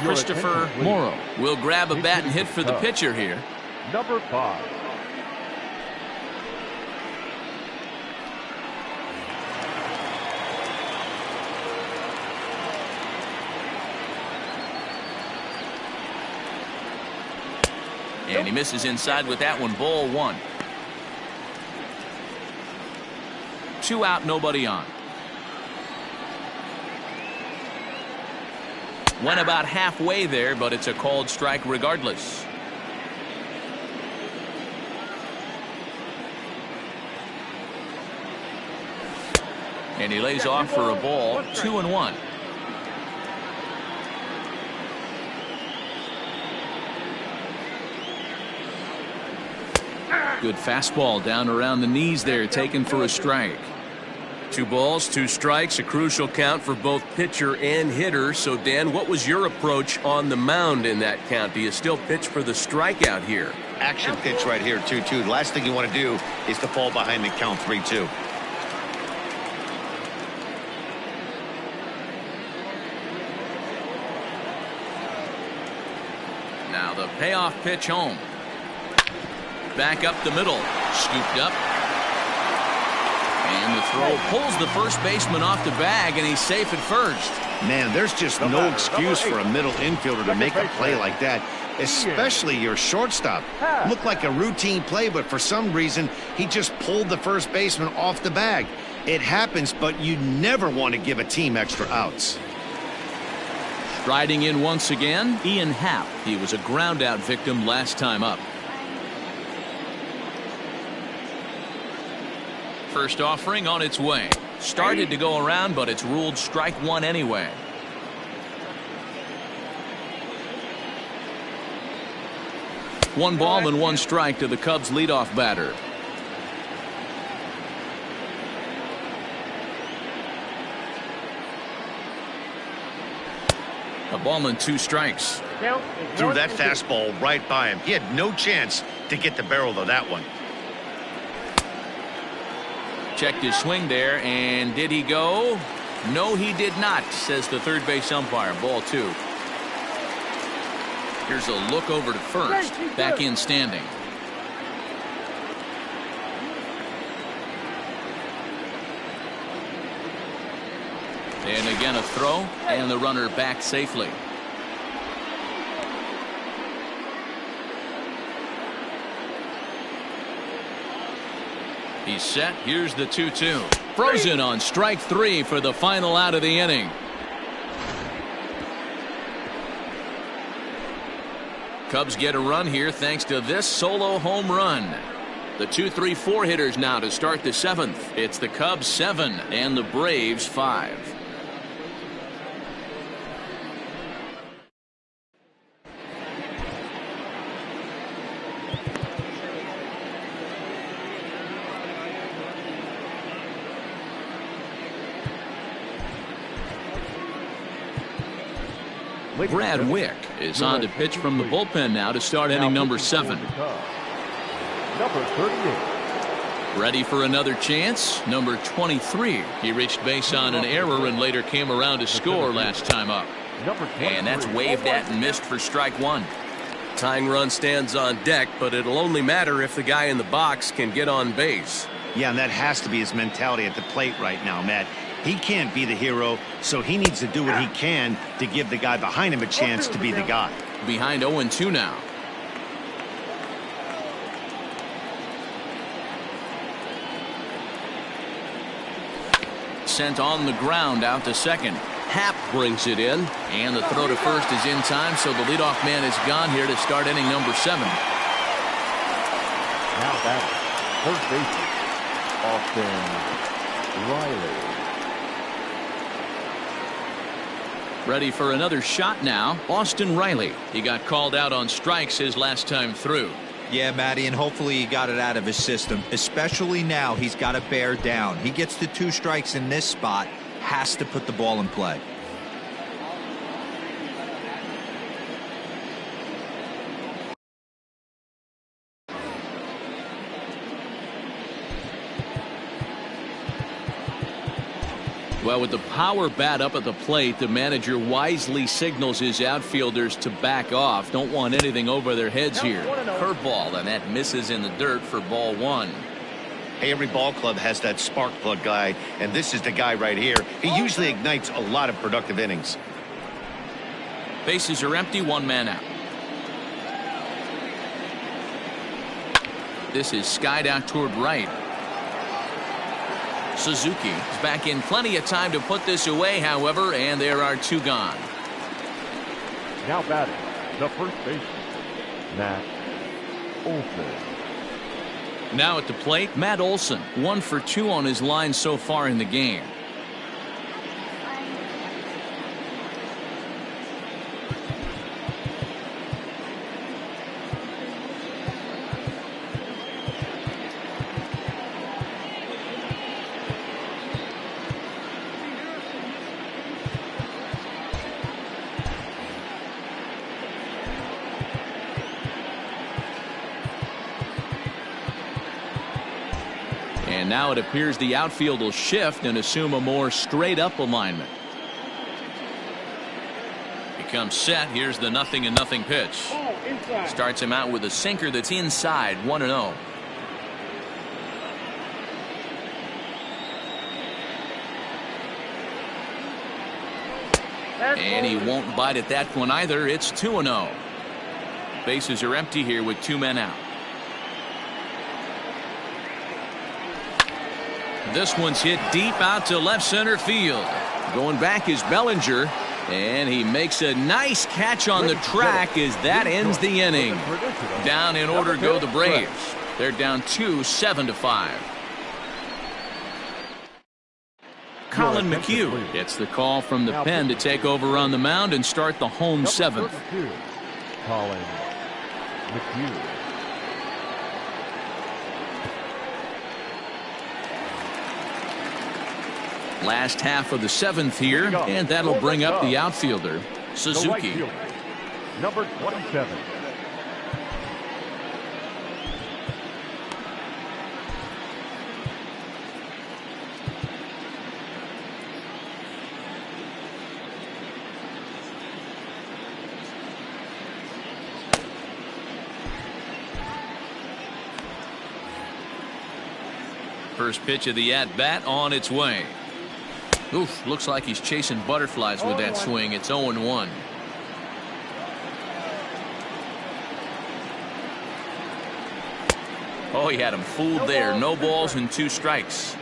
Christopher Morrow will grab a bat and hit for the pitcher here. Number 5. And he misses inside with that one. Ball 1. 2 out, nobody on. Went about halfway there, but it's a called strike regardless. And he lays off for a ball. 2-1. Good fastball down around the knees there, taken for a strike. 2 balls, 2 strikes, a crucial count for both pitcher and hitter. So, Dan, what was your approach on the mound in that count? Do you still pitch for the strikeout here? Action pitch right here, 2-2. The last thing you want to do is to fall behind the count 3-2. Now the payoff pitch home. Back up the middle. Scooped up. And the throw pulls the first baseman off the bag, and he's safe at first. Man, there's just no excuse for a middle infielder to make a play like that, especially your shortstop. Looked like a routine play, but for some reason, he just pulled the first baseman off the bag. It happens, but you never want to give a team extra outs. Striding in once again, Ian Happ. He was a ground-out victim last time up. First offering on its way. Started to go around, but it's ruled strike 1 anyway. One ball and 1 strike to the Cubs leadoff batter. A ball and 2 strikes. Count is Threw 1 that and 2. fastball right by him. He had no chance to get the barrel of that one. Checked his swing there, and did he go? No, he did not, says the third base umpire. Ball 2. Here's a look over to first. Back in standing. And again a throw, and the runner back safely. He's set. Here's the 2-2. Frozen on strike 3 for the final out of the inning. Cubs get a run here thanks to this solo home run. The 2-3-4 hitters now to start the 7th. It's the Cubs 7 and the Braves 5. Brad Wick is on to pitch from the bullpen now to start inning number 7. Number 38. Ready for another chance. Number 23. He reached base on an error and later came around to score last time up. Number 23. And that's waved at and missed for strike 1. Tying run stands on deck, but it'll only matter if the guy in the box can get on base. Yeah, and that has to be his mentality at the plate right now, Matt. He can't be the hero, so he needs to do what he can to give the guy behind him a chance to be the guy. Behind 0-2 now. Sent on the ground out to second. Happ brings it in. And the throw to first is in time, so the leadoff man is gone here to start inning number 7. Now batting, first baseman, Austin Riley. Ready for another shot now. Austin Riley. He got called out on strikes his last time through. Yeah, Matty, and hopefully he got it out of his system. Especially now, he's got to bear down. He gets the 2 strikes in this spot, has to put the ball in play. Well, with the power bat up at the plate, the manager wisely signals his outfielders to back off. Don't want anything over their heads here. Curveball, and that misses in the dirt for ball 1. Hey, every ball club has that spark plug guy, and this is the guy right here. He usually ignites a lot of productive innings. Bases are empty, 1 man out. This is skied out toward right. Suzuki is back in plenty of time to put this away, however, and there are 2 gone. Now batting, the first baseman, Matt Olson. Now at the plate, Matt Olson, 1 for 2 on his line so far in the game. And now it appears the outfield will shift and assume a more straight up alignment. Becomes set. Here's the 0-0 pitch. Starts him out with a sinker that's inside, 1-0. And he won't bite at that one either. It's 2-0. Bases are empty here with 2 men out. This one's hit deep out to left center field. Going back is Bellinger, and he makes a nice catch on the track as that ends the inning. Down in order go the Braves. They're down 2, 7-5. Colin McHugh gets the call from the pen to take over on the mound and start the home 7th. Colin McHugh. Last half of the 7th here, and that'll bring up the outfielder. The right Suzuki. fielder, number 27. First pitch of the at-bat on its way. Oof, looks like he's chasing butterflies with that swing. It's 0-1. Oh, he had him fooled there. No balls and 2 strikes.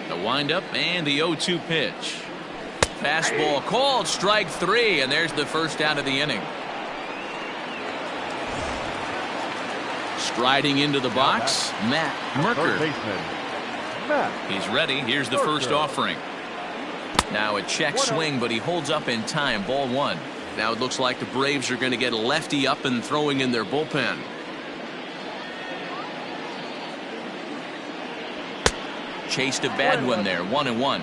The windup and the 0-2 pitch. Fastball called, strike 3, and there's the first out of the inning. Striding into the box, Matt Merker. He's ready. Here's the first offering. Now a check swing, but he holds up in time. Ball 1. Now it looks like the Braves are going to get a lefty up and throwing in their bullpen. Chased a bad one there. 1-1.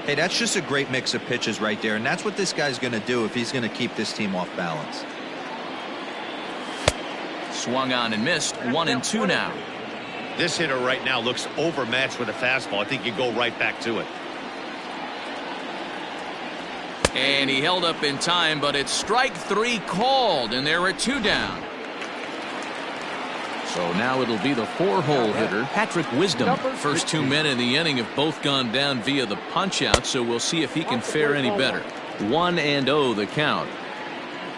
Hey, that's just a great mix of pitches right there, and that's what this guy's going to do if he's going to keep this team off balance. Swung on and missed. 1-2 now. This hitter right now looks overmatched with a fastball. I think you go right back to it. And he held up in time, but it's strike 3 called, and there are 2 down. So now it'll be the 4-hole hitter, Patrick Wisdom. First 2 men in the inning have both gone down via the punch-out, so we'll see if he can fare any better. 1-0 the count.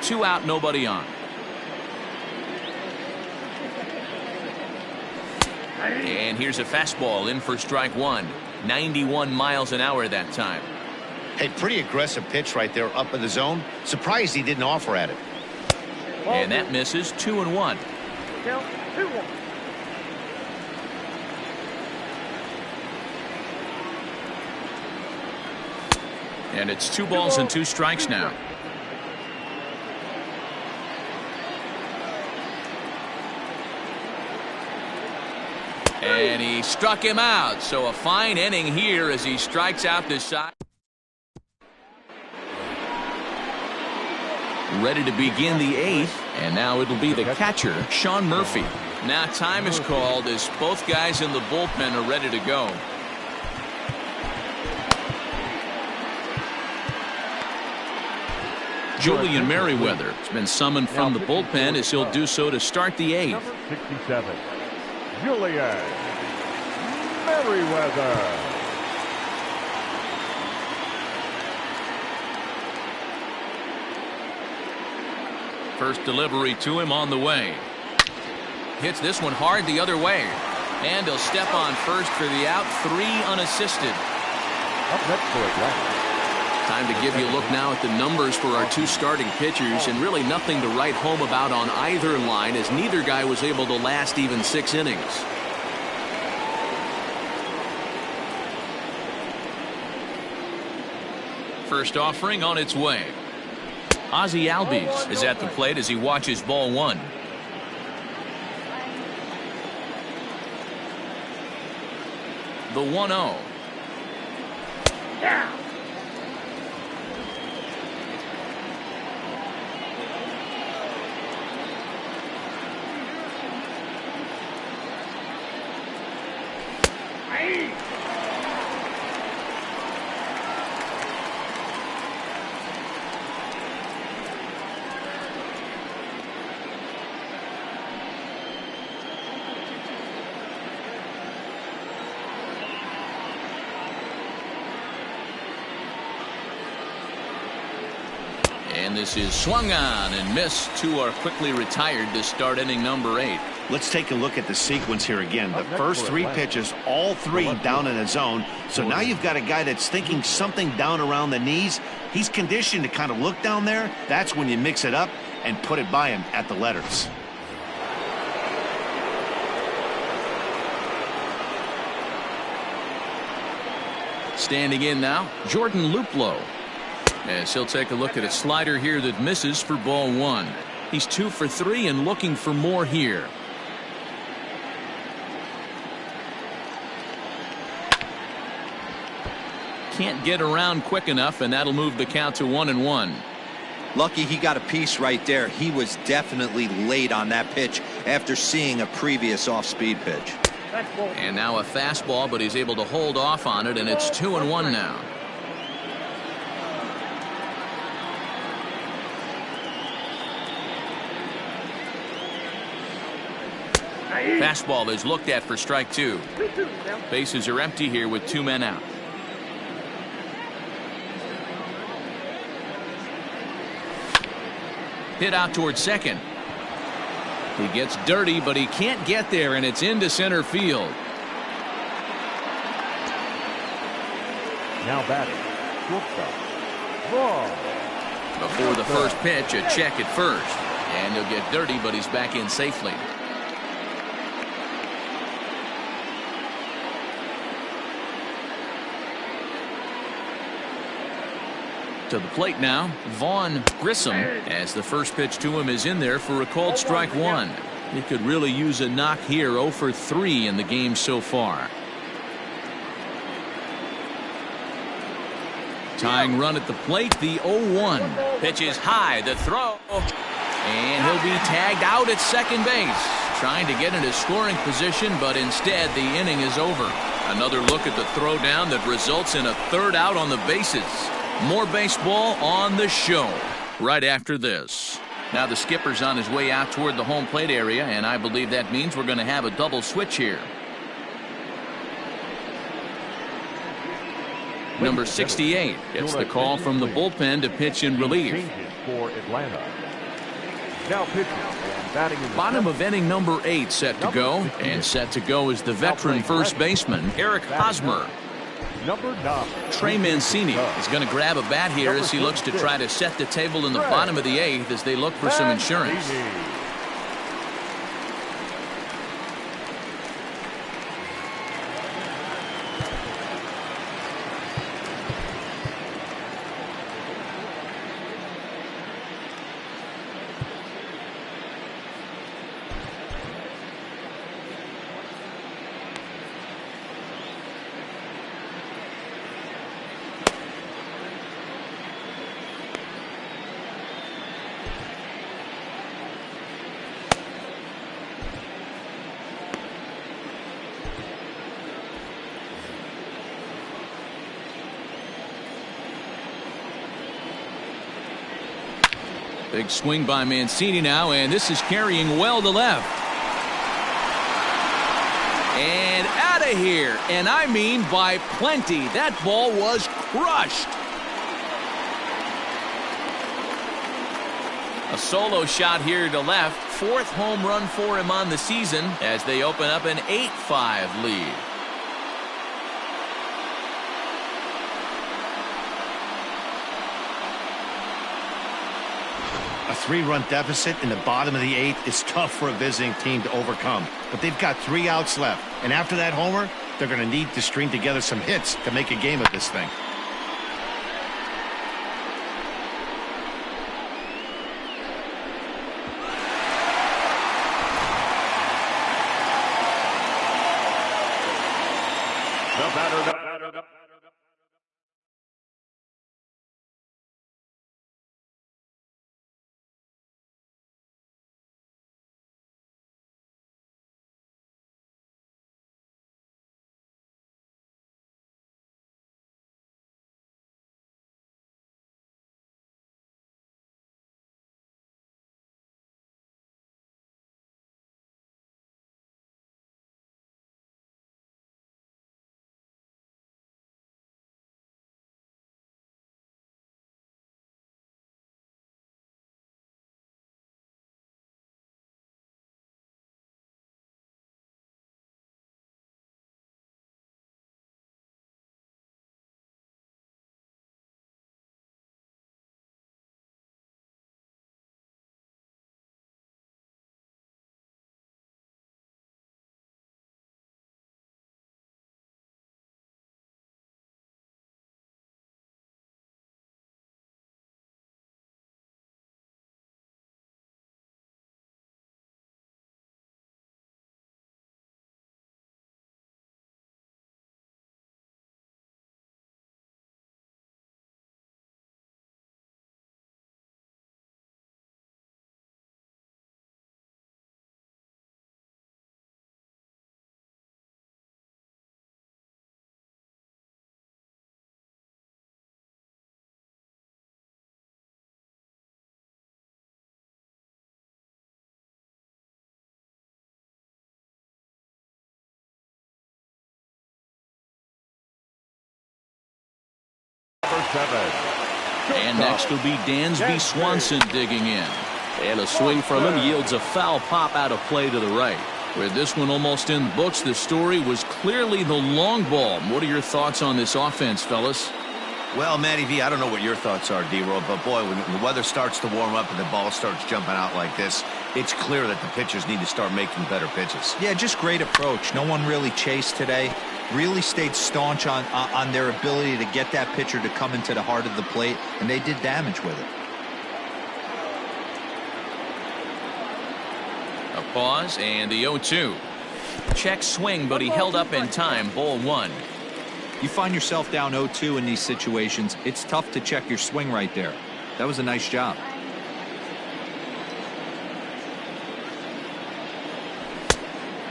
2 out, nobody on. And here's a fastball in for strike 1. 91 miles an hour that time. Hey, pretty aggressive pitch right there up in the zone. Surprised he didn't offer at it. And that misses. 2-1. Count 2-1. And it's 2 balls and 2 strikes now. And he struck him out. So a fine inning here as he strikes out this side. Ready to begin the 8th, and now it'll be the catcher, Sean Murphy. Now time is called as both guys in the bullpen are ready to go. Julian Merriweather has been summoned from the bullpen as he'll do so to start the 8th. Number 67, Killian Merriweather. First delivery to him on the way. Hits this one hard the other way. And he'll step on first for the out. 3 unassisted. Up next for it, right. Time to give you a look now at the numbers for our 2 starting pitchers, and really nothing to write home about on either line, as neither guy was able to last even 6 innings. First offering on its way. Ozzie Albies is at the plate as he watches ball 1. The 1-0. Yeah. And this is swung on and missed. 2 are quickly retired to start inning number 8. Let's take a look at the sequence here again. The first 3 pitches, all 3 down in the zone. So now you've got a guy that's thinking something down around the knees. He's conditioned to kind of look down there. That's when you mix it up and put it by him at the letters. Standing in now, Jordan Luplow. As he'll take a look at a slider here that misses for ball 1. He's 2 for 3 and looking for more here. can't get around quick enough, and that'll move the count to 1-1. Lucky he got a piece right there. He was definitely late on that pitch after seeing a previous off-speed pitch. And now a fastball, but he's able to hold off on it, and it's 2-1 now. Fastball is looked at for strike 2. Bases are empty here with 2 men out. Hit out towards second. He gets dirty, but he can't get there, and it's into center field. Now batting, shortstop, Wright. Before the first pitch, a check at first. And he'll get dirty, but he's back in safely. To the plate now, Vaughn Grissom, as the first pitch to him is in there for a called strike 1. He could really use a knock here. 0 for 3 in the game so far. Tying run at the plate, the 0-1. Pitch is high, the throw. And he'll be tagged out at second base. Trying to get into scoring position, but instead the inning is over. Another look at the throw down that results in a third out on the bases. More baseball on the show right after this. Now the skipper's on his way out toward the home plate area, and I believe that means we're going to have a double switch here. Number 68 gets the call from the bullpen to pitch in relief. For Atlanta. Now pitching and batting in the Bottom of inning number 8 set to go, and set to go is the veteran first baseman Eric Hosmer. Number 9. Trey Mancini is going to grab a bat here as he looks to try to set the table in the bottom of the 8th as they look for some insurance. Big swing by Mancini now, and this is carrying well to left. And out of here, and I mean by plenty. That ball was crushed. A solo shot here to left. 4th home run for him on the season as they open up an 8-5 lead. A 3-run deficit in the bottom of the 8th is tough for a visiting team to overcome. But they've got 3 outs left. And after that homer, they're going to need to string together some hits to make a game of this thing. The batter. Number 7. And next will be Dansby Swanson digging in. And a swing from him yields a foul pop out of play to the right. With this one almost in the books, the story was clearly the long ball. What are your thoughts on this offense, fellas? Well, Matty V, I don't know what your thoughts are, D-Roll, but boy, when the weather starts to warm up and the ball starts jumping out like this, it's clear that the pitchers need to start making better pitches. Yeah, just great approach. No one really chased today. Really stayed staunch on their ability to get that pitcher to come into the heart of the plate, and they did damage with it. A pause and the 0-2. Check swing, but he held up in time. Ball 1. You find yourself down 0-2 in these situations, it's tough to check your swing right there. That was a nice job.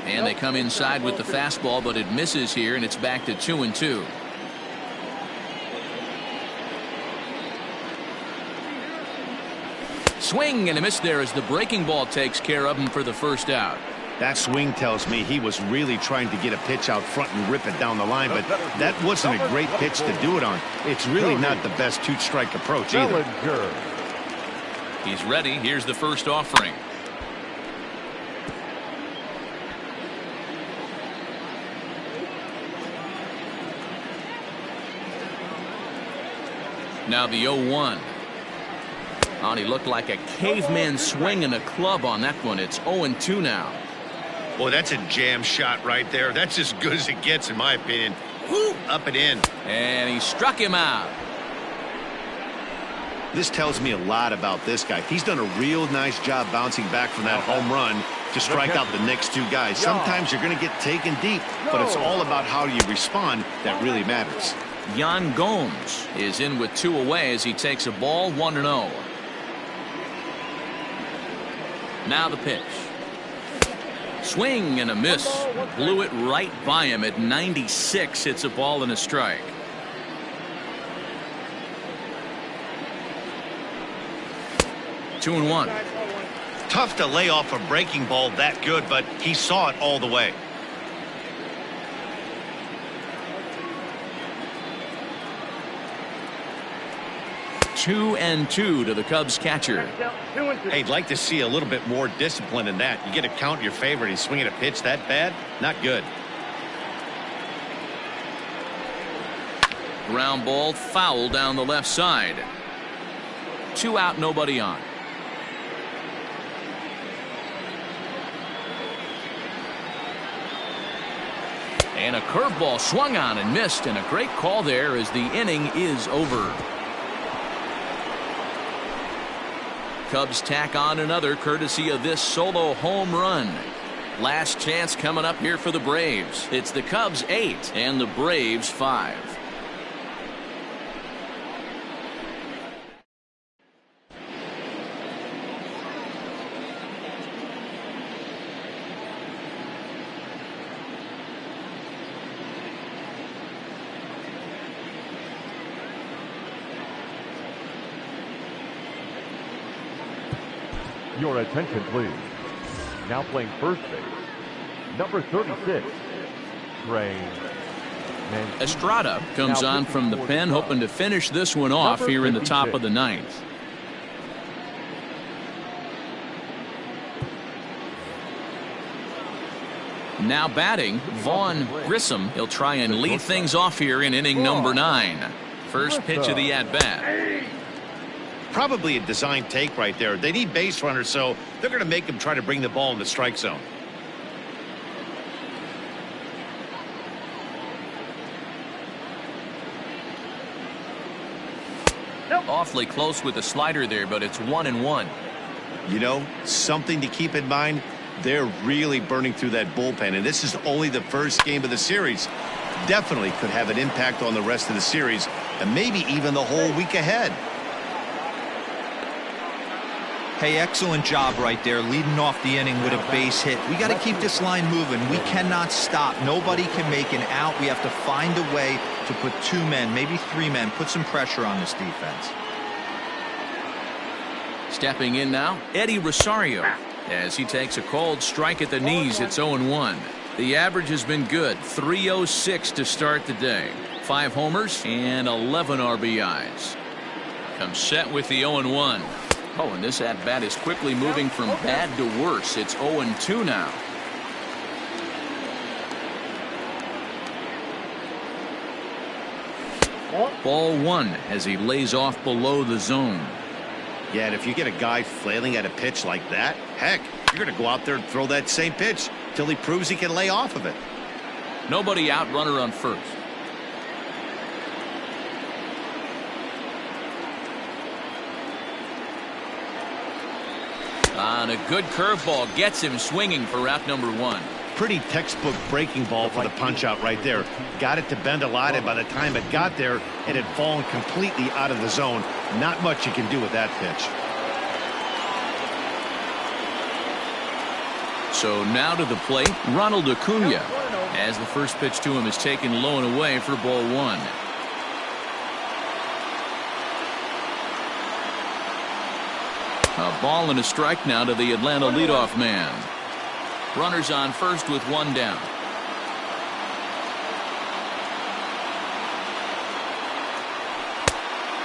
And they come inside with the fastball, but it misses here, and it's back to 2-2. Swing and a miss there as the breaking ball takes care of him for the first out. That swing tells me he was really trying to get a pitch out front and rip it down the line, but that wasn't a great pitch to do it on. It's really not the best two-strike approach either. He's ready. Here's the first offering. Now the 0-1. Oh, he looked like a caveman swinging a club on that one. It's 0-2 now. Boy, that's a jam shot right there. That's as good as it gets, in my opinion. Woo, up and in. And he struck him out. This tells me a lot about this guy. He's done a real nice job bouncing back from that home run to strike out the next two guys. Sometimes you're going to get taken deep, but it's all about how you respond that really matters. Yan Gomes is in with 2 away as he takes a ball 1-0. Now the pitch. Swing and a miss. Blew it right by him at 96. It's a ball and a strike. Two and 1. Tough to lay off a breaking ball that good, but he saw it all the way. Two and 2 to the Cubs catcher. Hey, I'd like to see a little bit more discipline in that. You get a count in your favor and he's swinging a pitch that bad? Not good. Ground ball foul down the left side. 2 out, nobody on. And a curveball swung on and missed, and a great call there as the inning is over. Cubs tack on another courtesy of this solo home run. Last chance coming up here for the Braves. It's the Cubs 8 and the Braves 5. Your attention, please. Now playing first base, number 36, Trey Mancini. Estrada comes on from the pen, hoping to finish this one off here in the top of the 9th. Now batting, Vaughn Grissom. He'll try and lead things off here in inning number 9. First pitch of the at-bat. Probably a design take right there. They need base runners, so they're going to make him try to bring the ball in the strike zone. Awfully close with the slider there, but it's 1-1. You know, something to keep in mind, they're really burning through that bullpen, and this is only the first game of the series. Definitely could have an impact on the rest of the series, and maybe even the whole week ahead. Hey, excellent job right there, leading off the inning with a base hit. We got to keep this line moving. We cannot stop. Nobody can make an out. We have to find a way to put 2 men, maybe 3 men, put some pressure on this defense. Stepping in now, Eddie Rosario. As he takes a cold strike at the knees, it's 0-1. The average has been good, 306 to start the day. 5 homers and 11 RBIs. Comes set with the 0-1. Oh, and this at-bat is quickly moving from bad to worse. It's 0-2 now. Ball 1 as he lays off below the zone. Yeah, and if you get a guy flailing at a pitch like that, heck, you're going to go out there and throw that same pitch till he proves he can lay off of it. Nobody out, runner on first. And a good curveball gets him swinging for out number 1. Pretty textbook breaking ball for the punch out right there. Got it to bend a lot, and by the time it got there, it had fallen completely out of the zone. Not much you can do with that pitch. So now to the plate, Ronald Acuna, as the first pitch to him is taken low and away for ball 1. A ball and a strike now to the Atlanta leadoff man. Runners on first with 1 down.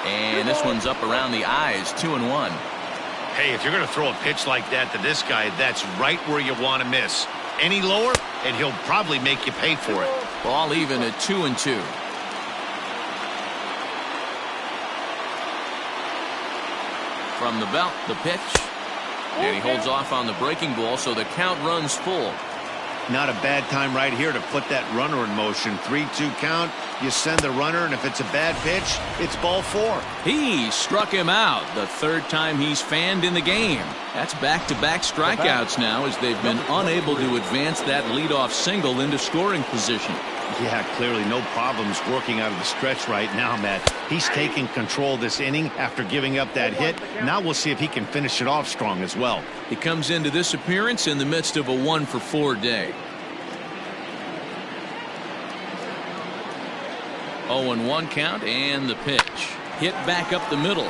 And this one's up around the eyes, 2-1. Hey, if you're going to throw a pitch like that to this guy, that's right where you want to miss. Any lower, and he'll probably make you pay for it. Ball even at 2-2. From the belt, the pitch. And he holds off on the breaking ball, so the count runs full. Not a bad time right here to put that runner in motion. 3-2 count. You send the runner, and if it's a bad pitch, it's ball 4. He struck him out the 3rd time he's fanned in the game. That's back-to-back strikeouts now as they've been unable to advance that leadoff single into scoring position. Yeah, clearly no problems working out of the stretch right now, Matt. He's taking control this inning after giving up that hit. Now we'll see if he can finish it off strong as well. He comes into this appearance in the midst of a 1-for-4 day. 0-1 count and the pitch. Hit back up the middle.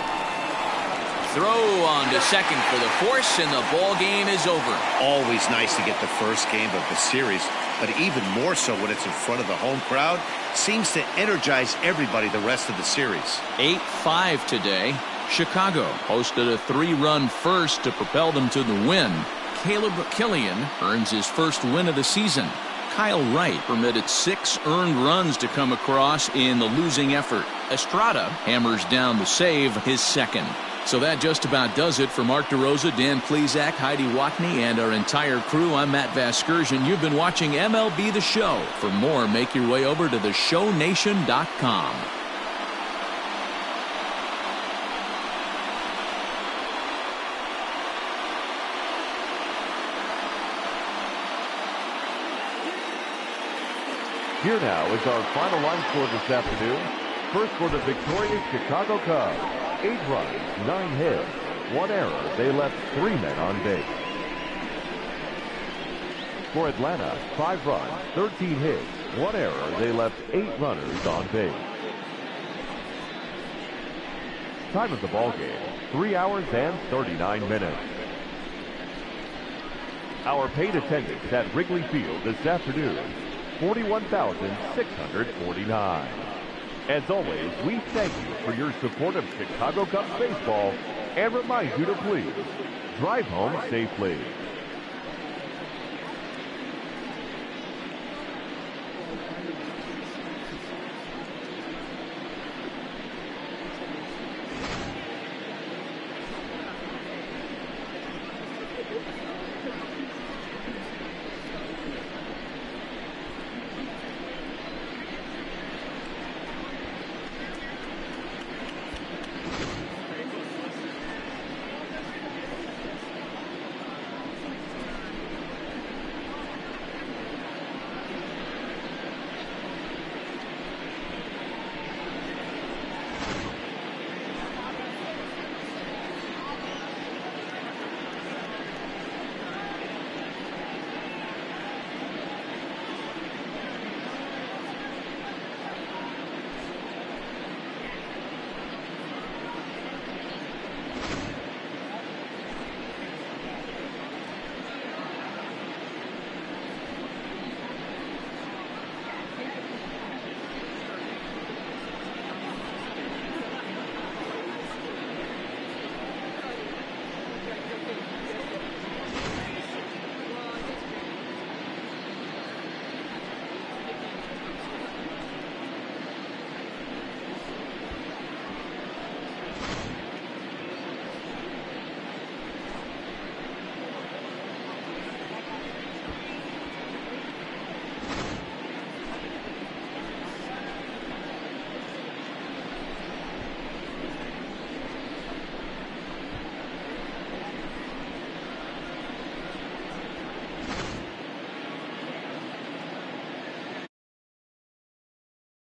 Throw on to second for the force, and the ball game is over. Always nice to get the first game of the series, but even more so when it's in front of the home crowd. Seems to energize everybody the rest of the series. 8-5 today. Chicago hosted a 3-run first to propel them to the win. Killian earns his first win of the season. Kyle Wright permitted 6 earned runs to come across in the losing effort. Estrada hammers down the save, his second. So that just about does it for Mark DeRosa, Dan Plesac, Heidi Watney, and our entire crew. I'm Matt Vasgersian. You've been watching MLB The Show. For more, make your way over to theshownation.com. Here now is our final line score this afternoon. First for the victorious Chicago Cubs. 8 runs, 9 hits, 1 error. They left 3 men on base. For Atlanta, 5 runs, 13 hits, 1 error. They left 8 runners on base. Time of the ball game, 3 hours and 39 minutes. Our paid attendance at Wrigley Field this afternoon, 41,649. As always, we thank you for your support of Chicago Cubs baseball and remind you to please drive home safely.